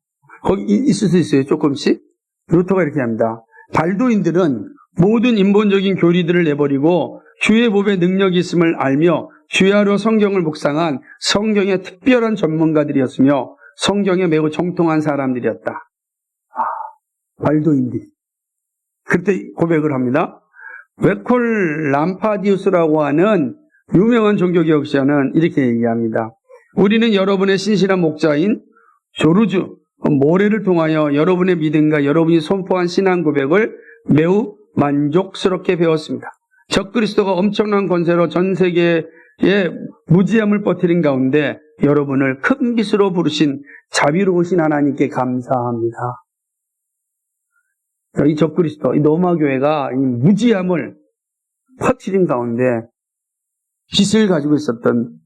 거기 있을 수 있어요. 조금씩. 루터가 이렇게 합니다. 발도인들은 모든 인본적인 교리들을 내버리고 주의 법의 능력이 있음을 알며 주야로 성경을 묵상한 성경의 특별한 전문가들이었으며 성경에 매우 정통한 사람들이었다. 발도인들이. 그때 고백을 합니다. 웨콜 람파디우스라고 하는 유명한 종교개혁자는 이렇게 얘기합니다. 우리는 여러분의 신실한 목자인 조르주 모레를 통하여 여러분의 믿음과 여러분이 선포한 신앙 고백을 매우 만족스럽게 배웠습니다. 적그리스도가 엄청난 권세로 전 세계에 무지함을 퍼뜨린 가운데 여러분을 큰 빛으로 부르신 자비로우신 하나님께 감사합니다. 이 적그리스도, 이 로마교회가 이 무지함을 퍼뜨린 가운데 빛을 가지고 있었던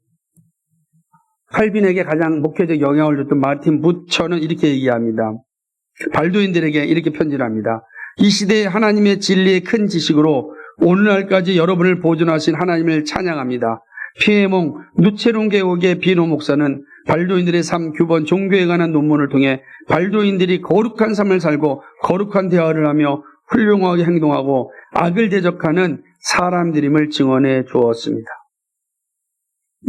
칼빈에게 가장 목회적 영향을 줬던 마틴 부처는 이렇게 얘기합니다. 발도인들에게 이렇게 편지를 합니다. 이 시대에 하나님의 진리의 큰 지식으로 오늘날까지 여러분을 보존하신 하나님을 찬양합니다. 피에몽 누체론 개혁의 비노 목사는 발도인들의 삶 규범 종교에 관한 논문을 통해 발도인들이 거룩한 삶을 살고 거룩한 대화를 하며 훌륭하게 행동하고 악을 대적하는 사람들임을 증언해 주었습니다.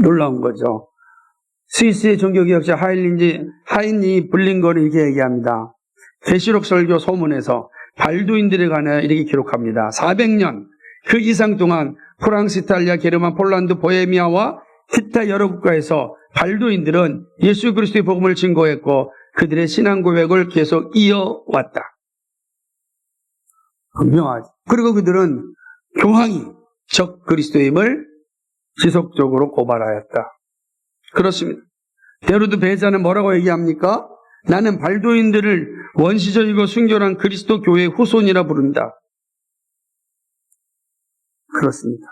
놀라운 거죠. 스위스의 종교개혁자 하인리 블링거는 이렇게 얘기합니다. 계시록 설교 서문에서 발도인들에 관해 이렇게 기록합니다. 400년 그 이상 동안 프랑스, 이탈리아, 게르만, 폴란드, 보헤미아와 기타 여러 국가에서 발도인들은 예수 그리스도의 복음을 증거했고 그들의 신앙 고백을 계속 이어왔다. 분명하지. 그리고 그들은 교황이 적 그리스도임을 지속적으로 고발하였다. 그렇습니다. 데로드 베자는 뭐라고 얘기합니까? 나는 발도인들을 원시적이고 순결한 그리스도 교회의 후손이라 부른다. 그렇습니다.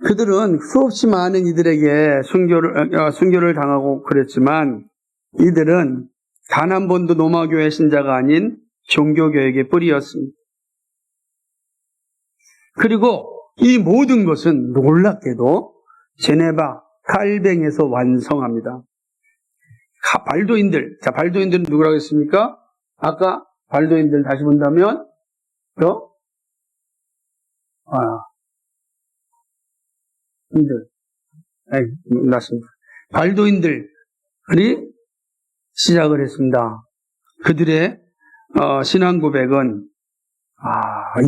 그들은 수없이 많은 이들에게 순교를 당하고 그랬지만 이들은 단 한 번도 로마교회 신자가 아닌 종교개혁의 뿌리였습니다. 그리고 이 모든 것은 놀랍게도 제네바 칼뱅에서 완성합니다. 발도인들, 자 발도인들은 누구라고 했습니까? 아까 발도인들 다시 본다면 맞습니다. 발도인들이 시작을 했습니다. 그들의 신앙 고백은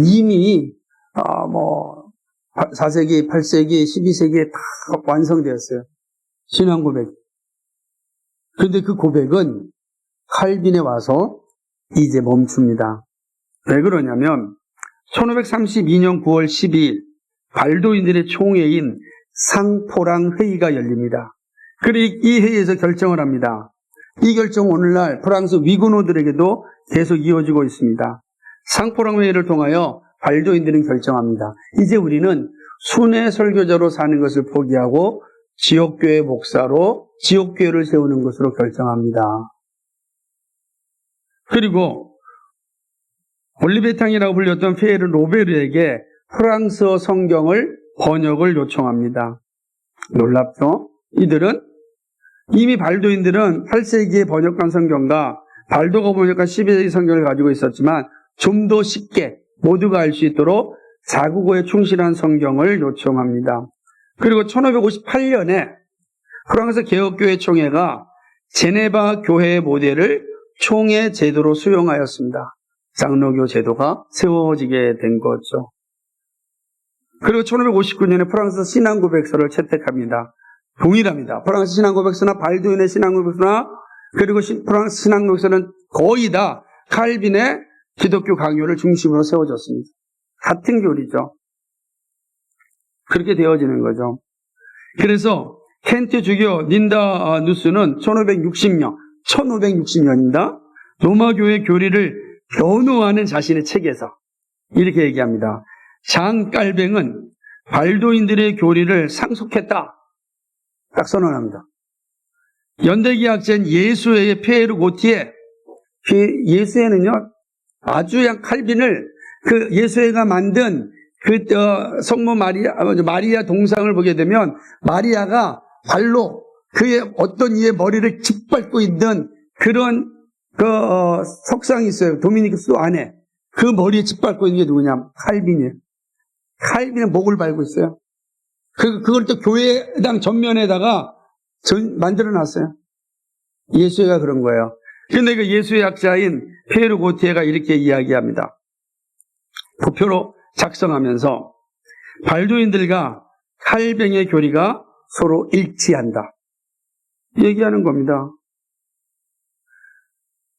이미 4세기, 8세기, 12세기에 다 완성되었어요. 신앙 고백. 그런데 그 고백은 칼빈에 와서 이제 멈춥니다. 왜 그러냐면 1532년 9월 12일 발도인들의 총회인 상포랑 회의가 열립니다. 그리고 이 회의에서 결정을 합니다. 이 결정은 오늘날 프랑스 위구노들에게도 계속 이어지고 있습니다. 상포랑 회의를 통하여 발도인들은 결정합니다. 이제 우리는 순회 설교자로 사는 것을 포기하고 지역교회 목사로 지역교회를 세우는 것으로 결정합니다. 그리고 올리베탕이라고 불렸던 피에르 로베르에게 프랑스어 성경을 번역을 요청합니다. 놀랍죠? 이미 발도인들은 8세기에 번역한 성경과 발도가 번역한 12세기 성경을 가지고 있었지만 좀 더 쉽게 모두가 알 수 있도록 자국어에 충실한 성경을 요청합니다. 그리고 1558년에 프랑스 개혁교회 총회가 제네바 교회의 모델을 총회 제도로 수용하였습니다. 장로교 제도가 세워지게 된 거죠. 그리고 1559년에 프랑스 신앙고백서를 채택합니다. 동일합니다. 프랑스 신앙고백서나 발두인의 신앙고백서나 그리고 프랑스 신앙고백서는 거의 다 칼빈의 기독교 강요를 중심으로 세워졌습니다. 같은 교리죠. 그렇게 되어지는 거죠. 그래서 켄트 주교 닌다 누스는 1560년입니다. 로마교회 교리를 변호하는 자신의 책에서 이렇게 얘기합니다. 장 깔뱅은 발도인들의 교리를 상속했다. 딱 선언합니다. 연대기학자인 예수회의 피에르 고티에, 예수회는요, 아주 칼빈을 그 예수회가 만든 성모 마리아 동상을 보게 되면 마리아가 발로 그의 어떤 이의 머리를 짓밟고 있는 그런 석상이 있어요. 도미니크스 안에. 그 머리에 짓밟고 있는 게 누구냐? 칼빈이에요. 칼빈의 목을 밟고 있어요. 그걸 또 교회당 전면에다가 만들어 놨어요. 예수회가 그런 거예요. 그런데 그 예수의 학자인 피에르 고티에가 이렇게 이야기합니다. 도표로 작성하면서 발도인들과 칼뱅의 교리가 서로 일치한다. 얘기하는 겁니다.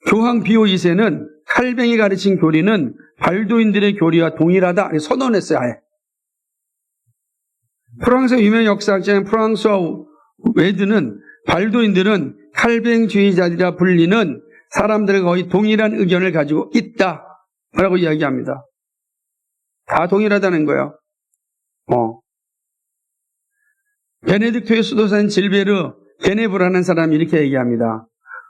교황 비오 2세는 칼뱅이 가르친 교리는 발도인들의 교리와 동일하다. 선언했어요. 아예. 프랑스 유명 역사학자인 프랑스와 웨드는 발도인들은 칼뱅주의자들이라 불리는 사람들과 거의 동일한 의견을 가지고 있다라고 이야기합니다. 다 동일하다는 거예요. 베네딕토의 수도사인 질베르 게네브라는 사람이 이렇게 얘기합니다.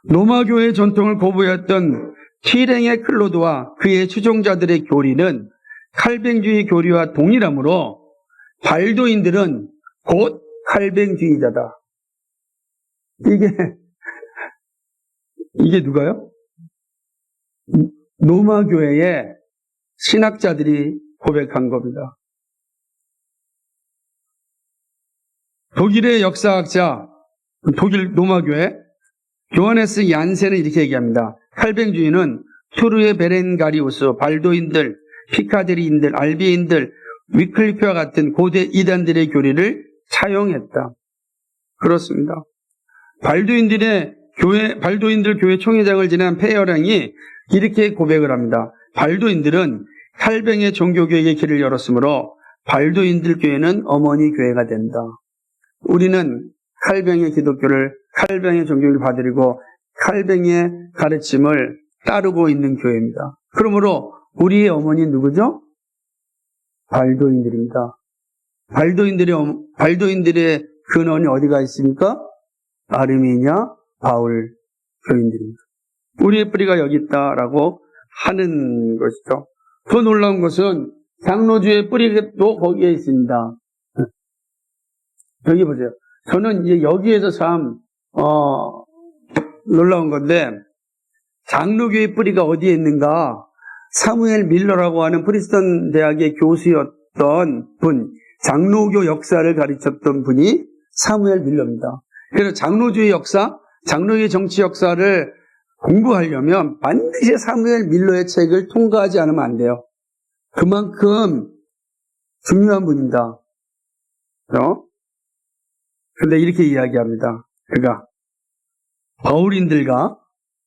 로마교회의 전통을 고부했던 티랭의 클로드와 그의 추종자들의 교리는 칼뱅주의 교리와 동일하므로 발도인들은 곧 칼뱅주의자다. 이게 누가요? 로마교회의 신학자들이 고백한 겁니다. 독일의 역사학자, 독일 로마교회 요하네스 얀센은 이렇게 얘기합니다. 칼뱅주의는 투르의 베렌가리우스, 발도인들, 피카데리인들, 알비인들, 위클리프와 같은 고대 이단들의 교리를 차용했다. 그렇습니다. 발도인들 교회 총회장을 지낸 페어랑이 이렇게 고백을 합니다. 발도인들은 칼뱅의 종교교육의 길을 열었으므로 발도인들 교회는 어머니 교회가 된다. 우리는 칼뱅의 칼뱅의 종교를 받으려고 칼뱅의 가르침을 따르고 있는 교회입니다. 그러므로 우리의 어머니는 누구죠? 발도인들입니다. 발도인들의 근원이 어디가 있습니까? 아르미냐, 바울 교인들입니다. 우리의 뿌리가 여기 있다라고 하는 것이죠. 더 놀라운 것은 장로주의 뿌리도 거기에 있습니다. 여기 보세요. 저는 이제 여기에서 참 놀라운 건데 장로교의 뿌리가 어디에 있는가? 사무엘 밀러라고 하는 프린스턴 대학의 교수였던 분, 장로교 역사를 가르쳤던 분이 사무엘 밀러입니다. 그래서 장로주의 역사, 장로의 정치 역사를 공부하려면 반드시 사무엘 밀러의 책을 통과하지 않으면 안 돼요. 그만큼 중요한 분입니다. 그런데 이렇게 이야기합니다. 그러니까 바울인들과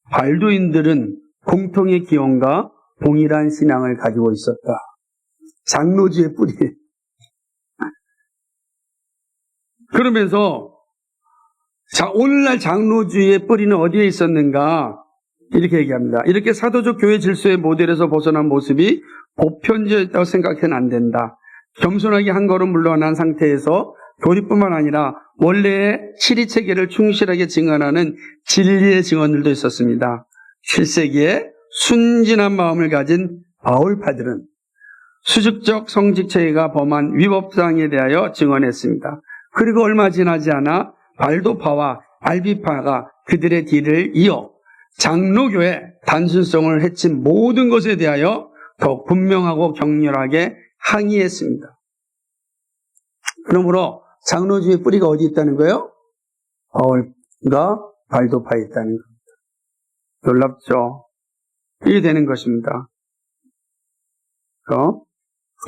발도인들은 공통의 기원과 동일한 신앙을 가지고 있었다. 장로주의 뿌리. 그러면서 오늘날 장로주의의 뿌리는 어디에 있었는가? 이렇게 얘기합니다. 이렇게 사도적 교회 질서의 모델에서 벗어난 모습이 보편적이었다고 생각해는 안 된다. 겸손하게 한 걸음 물러난 상태에서 교리뿐만 아니라 원래의 실리체계를 충실하게 증언하는 진리의 증언들도 있었습니다. 7세기에 순진한 마음을 가진 바울파들은 수직적 성직체계가 범한 위법사항에 대하여 증언했습니다. 그리고 얼마 지나지 않아 발도파와 알비파가 그들의 뒤를 이어 장로교의 단순성을 해친 모든 것에 대하여 더 분명하고 격렬하게 항의했습니다. 그러므로 장로주의 뿌리가 어디 있다는 거예요? 바울과 발도파에 있다는 겁니다. 놀랍죠? 이게 되는 것입니다.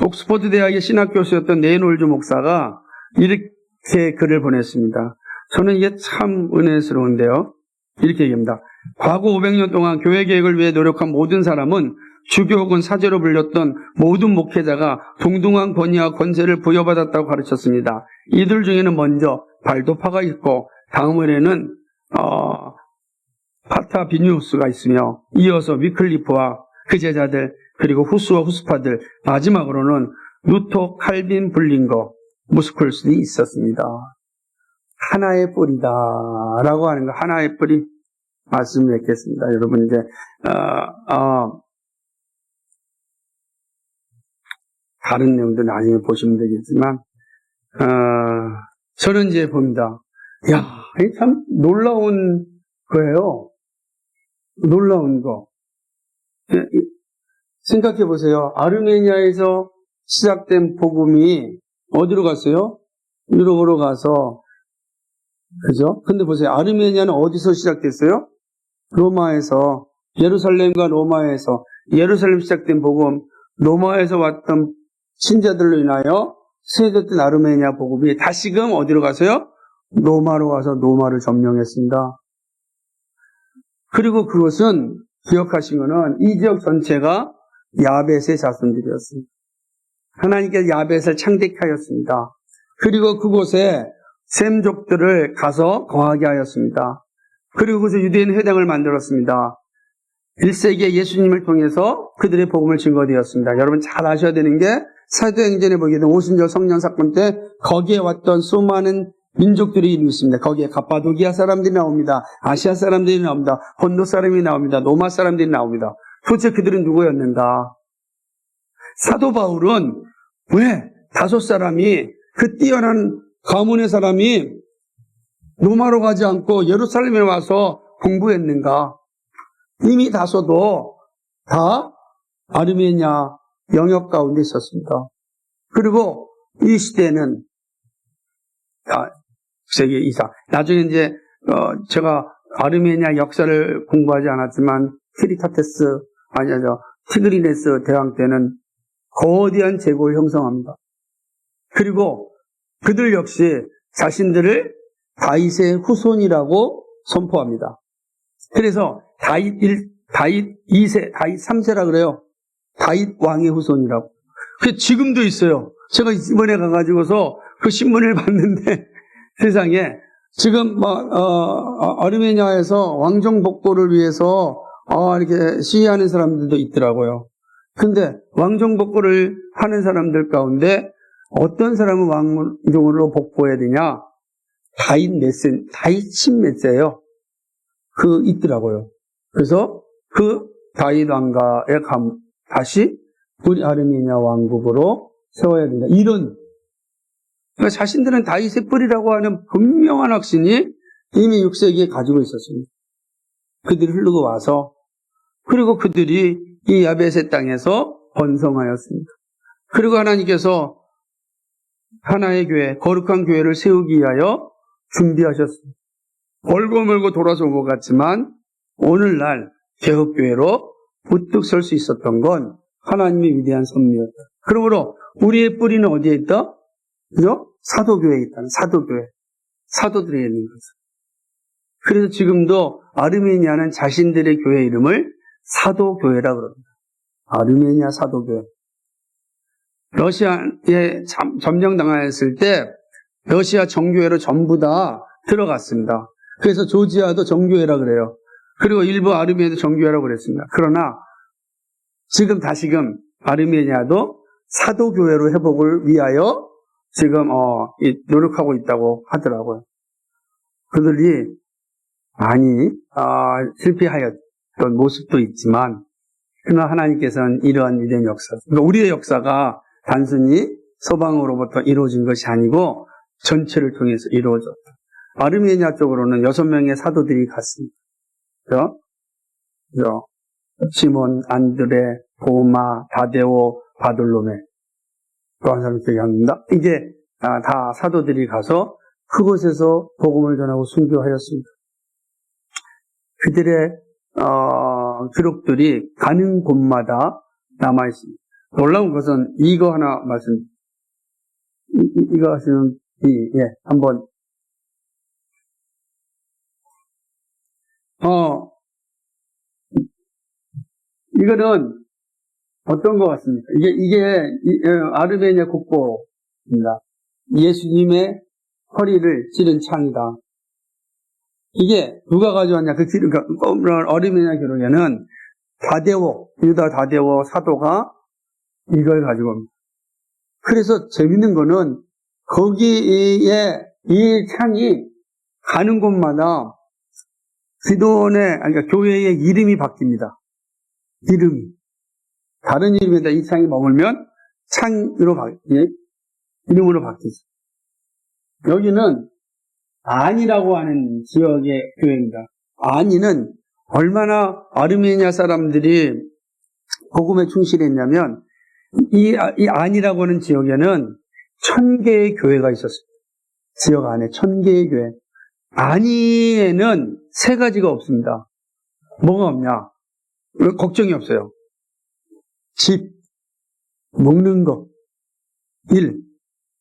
옥스퍼드 대학의 신학 교수였던 레이놀즈 목사가 이렇게 글을 보냈습니다. 저는 이게 참 은혜스러운데요. 이렇게 얘기합니다. 과거 500년 동안 교회 개혁을 위해 노력한 모든 사람은 주교 혹은 사제로 불렸던 모든 목회자가 동등한 권위와 권세를 부여받았다고 가르쳤습니다. 이들 중에는 먼저 발도파가 있고 다음으로는 파타비뉴스가 있으며 이어서 위클리프와 그 제자들, 그리고 후스와 후스파들, 마지막으로는 루터, 칼빈, 불링거, 무스쿨스도 있었습니다. 하나의 뿌리다라고 하는 거, 하나의 뿌리 말씀을 맺겠습니다. 여러분 이제 다른 내용도 나중에 보시면 되겠지만 저는 이제 봅니다. 야, 이게 참 놀라운 거예요. 놀라운 거. 생각해 보세요. 아르메니아에서 시작된 복음이 어디로 갔어요? 유럽으로 가서, 그죠? 근데 보세요. 아르메니아는 어디서 시작됐어요? 로마에서, 예루살렘과 로마에서, 예루살렘 시작된 복음, 로마에서 왔던 신자들로 인하여 세워졌던 아르메니아 복음이 다시금 어디로 가서요? 로마로 가서 로마를 점령했습니다. 그리고 그것은 기억하신 거는 이 지역 전체가 야벳의 자손들이었습니다. 하나님께서 야벳을 창대케 하였습니다. 그리고 그곳에 셈족들을 가서 거하게 하였습니다. 그리고 그곳에 유대인 회당을 만들었습니다. 1세기에 예수님을 통해서 그들의 복음을 증거되었습니다. 여러분 잘 아셔야 되는 게 사도행전에 보게 되면 오순절 성령 사건 때 거기에 왔던 수많은 민족들이 있습니다. 거기에 갑바도기아 사람들이 나옵니다. 아시아 사람들이 나옵니다. 본도 사람이 나옵니다. 로마 사람들이 나옵니다. 도대체 그들은 누구였는가? 사도 바울은 왜 5사람이 그 뛰어난 가문의 사람이 로마로 가지 않고 예루살렘에 와서 공부했는가? 이미 다소도 다 아르메니아 영역 가운데 있었습니다. 그리고 이 시대는 세계 이상. 나중에 이제 제가 아르메니아 역사를 공부하지 않았지만 티그리네스 대왕 때는 거대한 제국을 형성합니다. 그리고 그들 역시 자신들을 다윗의 후손이라고 선포합니다. 그래서 다윗 2세, 다윗 3세라 그래요. 다윗 왕의 후손이라고. 그게 지금도 있어요. 제가 이번에 가가지고서 그 신문을 봤는데 세상에 지금 아르메니아에서 왕정 복고를 위해서 이렇게 시위하는 사람들도 있더라고요. 근데 왕정 복고를 하는 사람들 가운데 어떤 사람은 왕정으로 복고해야 되냐? 다윗 몇 세예요. 있더라고요. 그래서 그 다윗 왕가에 다시 우리 아르메니아 왕국으로 세워야 된다. 그러니까 자신들은 다윗의 뿌리라고 하는 분명한 확신이 이미 6세기에 가지고 있었습니다. 그들이 흐르고 와서, 그리고 그들이 이 야벳의 땅에서 번성하였습니다. 그리고 하나님께서 하나의 교회, 거룩한 교회를 세우기 위하여 준비하셨습니다. 멀고 멀고 돌아서 온 것 같지만 오늘날 개혁교회로 우뚝 설 수 있었던 건 하나님의 위대한 섭리였다. 그러므로 우리의 뿌리는 어디에 있다? 그죠? 사도교회에 있다는 사도교회. 사도들에 있는 거죠. 그래서 지금도 아르메니아는 자신들의 교회 이름을 사도교회라고 그럽니다. 아르메니아 사도교회. 러시아에 점령당했을 때 러시아 정교회로 전부 다 들어갔습니다. 그래서 조지아도 정교회라 그래요. 그리고 일부 아르메니아도 정교회라고 그랬습니다. 그러나 지금 다시금 아르메니아도 사도교회로 회복을 위하여 지금 노력하고 있다고 하더라고요. 그들이 많이 실패하였던 모습도 있지만 그러나 하나님께서는 이러한 위대한 역사, 그러니까 우리의 역사가 단순히 서방으로부터 이루어진 것이 아니고 전체를 통해서 이루어졌다. 아르메니아 쪽으로는 6명의 사도들이 갔습니다. 그죠? 시몬, 안드레, 도마, 다데오, 바돌로메. 또 한 사람 기억이 안 납니다. 이게 다 사도들이 가서 그곳에서 복음을 전하고 순교하였습니다. 그들의 기록들이 가는 곳마다 남아있습니다. 놀라운 것은 이거 하나 이거 하시는, 한번, 이거는 어떤 것 같습니까? 이게 아르메니아 국보입니다. 예수님의 허리를 찌른 창이다. 이게 누가 가져왔냐? 아르메니아 교록에는 유다 다데오 사도가 이걸 가지고 옵니다. 그래서 재밌는 거는 거기에 이 창이 가는 곳마다 그러니까 교회의 이름이 바뀝니다. 다른 이름에다 이 창이 머물면 이름으로 바뀌죠. 여기는 안이라고 하는 지역의 교회입니다. 안이는 얼마나 아르메니아 사람들이 복음에 충실했냐면 이 안이라고 하는 지역에는 1000개의 교회가 있었습니다. 지역 안에 1000개의 교회. 안이에는 3가지가 없습니다. 뭐가 없냐? 걱정이 없어요. 집, 먹는 거, 일.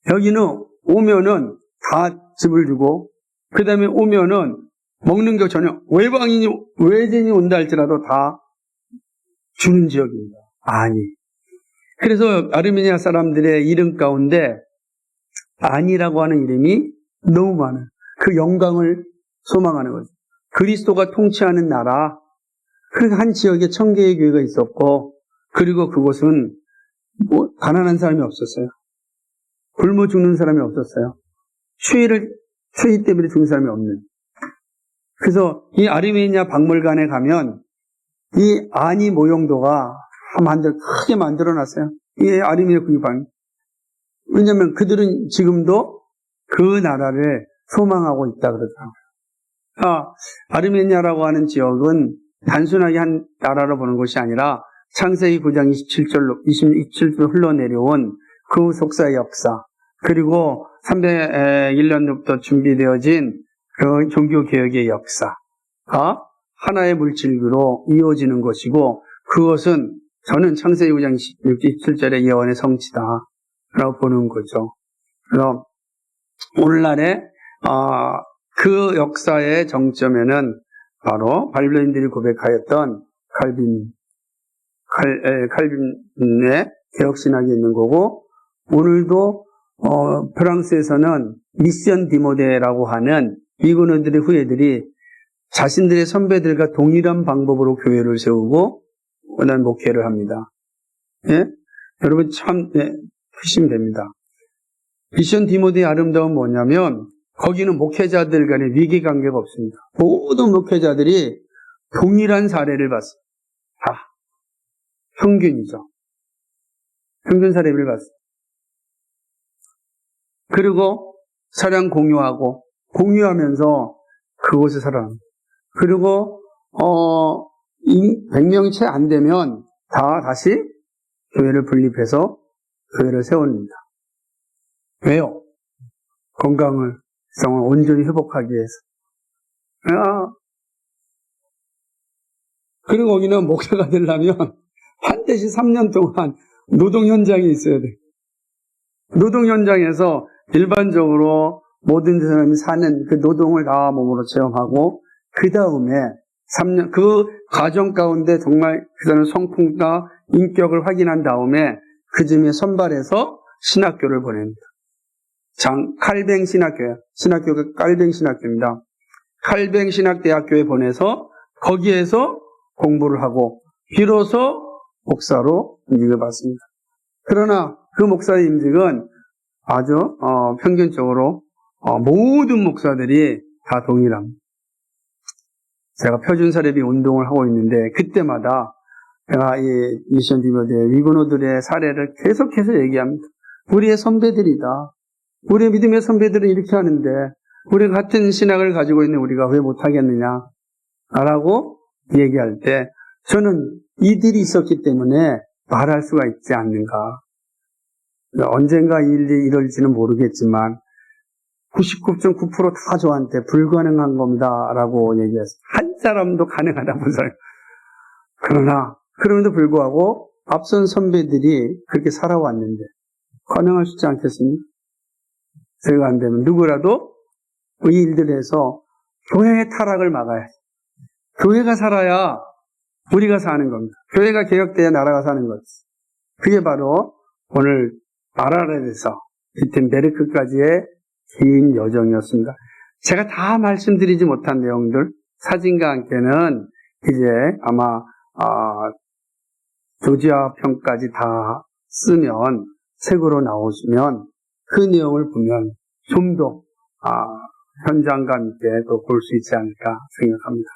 여기는 오면은 다 집을 주고, 그 다음에 오면은 먹는 거 전혀, 외진이 온다 할지라도 다 주는 지역입니다. 아니. 그래서 아르메니아 사람들의 이름 가운데 안이라고 하는 이름이 너무 많아요. 그 영광을 소망하는 거죠. 그리스도가 통치하는 나라, 그 한 지역에 1000개의 교회가 있었고, 그리고 그곳은 가난한 사람이 없었어요. 굶어 죽는 사람이 없었어요. 추위 때문에 죽는 사람이 없는. 그래서 이 아르메니아 박물관에 가면 이 안이 모형도가 크게 만들어놨어요. 이 아르메니아 국유관. 왜냐하면 그들은 지금도 그 나라를 소망하고 있다 그러더라고요. 아르메니아라고 하는 지역은 단순하게 한 나라로 보는 것이 아니라 창세기 9장 27절로 흘러내려온 그 속사의 역사, 그리고 301년부터 준비되어진 그 종교개혁의 역사가 하나의 물질로 이어지는 것이고, 그것은 저는 창세기 9장 27절의 예언의 성취다라고 보는 거죠. 그래서 오늘날의 그 역사의 정점에는 바로 바빌론인들이 고백하였던 칼빈의 개혁신학이 있는 거고, 오늘도 프랑스에서는 미션 디모데라고 하는 미군인들의 후예들이 자신들의 선배들과 동일한 방법으로 교회를 세우고 그다음 목회를 합니다. 예? 여러분 참 보시면 됩니다. 미션 디모데의 아름다움은 뭐냐면 거기는 목회자들 간의 위계관계가 없습니다. 모든 목회자들이 동일한 사례를 봤어요. 평균이죠. 평균 사례를 봤어요. 그리고 사랑 공유하면서 그곳에 살아갑니다. 그리고 100명이 채 안 되면 다시 교회를 분립해서 교회를 세웁니다. 왜요? 건강을 온전히 회복하기 위해서. 그리고 거기는 목회가 되려면 반드시 3년 동안 노동 현장에 있어야 돼. 노동 현장에서 일반적으로 모든 사람이 사는 그 노동을 다 몸으로 체험하고, 그 다음에 3년, 그 과정 가운데 정말 그 사람의 성품과 인격을 확인한 다음에 그 즈음에 선발해서 신학교를 보냅니다. 칼뱅 신학교예요. 신학교가 칼뱅 신학교입니다. 칼뱅 신학대학교에 보내서 거기에서 공부를 하고 비로소 목사로 임직을 받습니다. 그러나 그 목사의 임직은 아주 평균적으로 모든 목사들이 다 동일합니다. 제가 표준사례비 운동을 하고 있는데 그때마다 제가 이 미션 디모데의 위군호들의 사례를 계속해서 얘기합니다. 우리의 선배들이다. 우리의 믿음의 선배들은 이렇게 하는데 우리가 같은 신학을 가지고 있는 우리가 왜 못하겠느냐 라고 얘기할 때 저는 이들이 있었기 때문에 말할 수가 있지 않는가. 언젠가 이 일이 이럴지는 모르겠지만 99.9% 다 저한테 불가능한 겁니다 라고 얘기했어요. 한 사람도 가능하다 본 사람. 그러나 그럼에도 불구하고 앞선 선배들이 그렇게 살아왔는데 가능할 수 있지 않겠습니까? 제가 안 되면 누구라도 이 일들을 해서 교회의 타락을 막아야지. 교회가 살아야 우리가 사는 겁니다. 교회가 개혁돼야 나라가 사는 거지. 그게 바로 오늘 아라렛에서 비텐베르크까지의 긴 여정이었습니다. 제가 다 말씀드리지 못한 내용들 사진과 함께는 이제 아마 조지아 편까지 다 쓰면 책으로 나오시면 그 내용을 보면 좀 더 현장감 있게 또 볼 수 있지 않을까 생각합니다.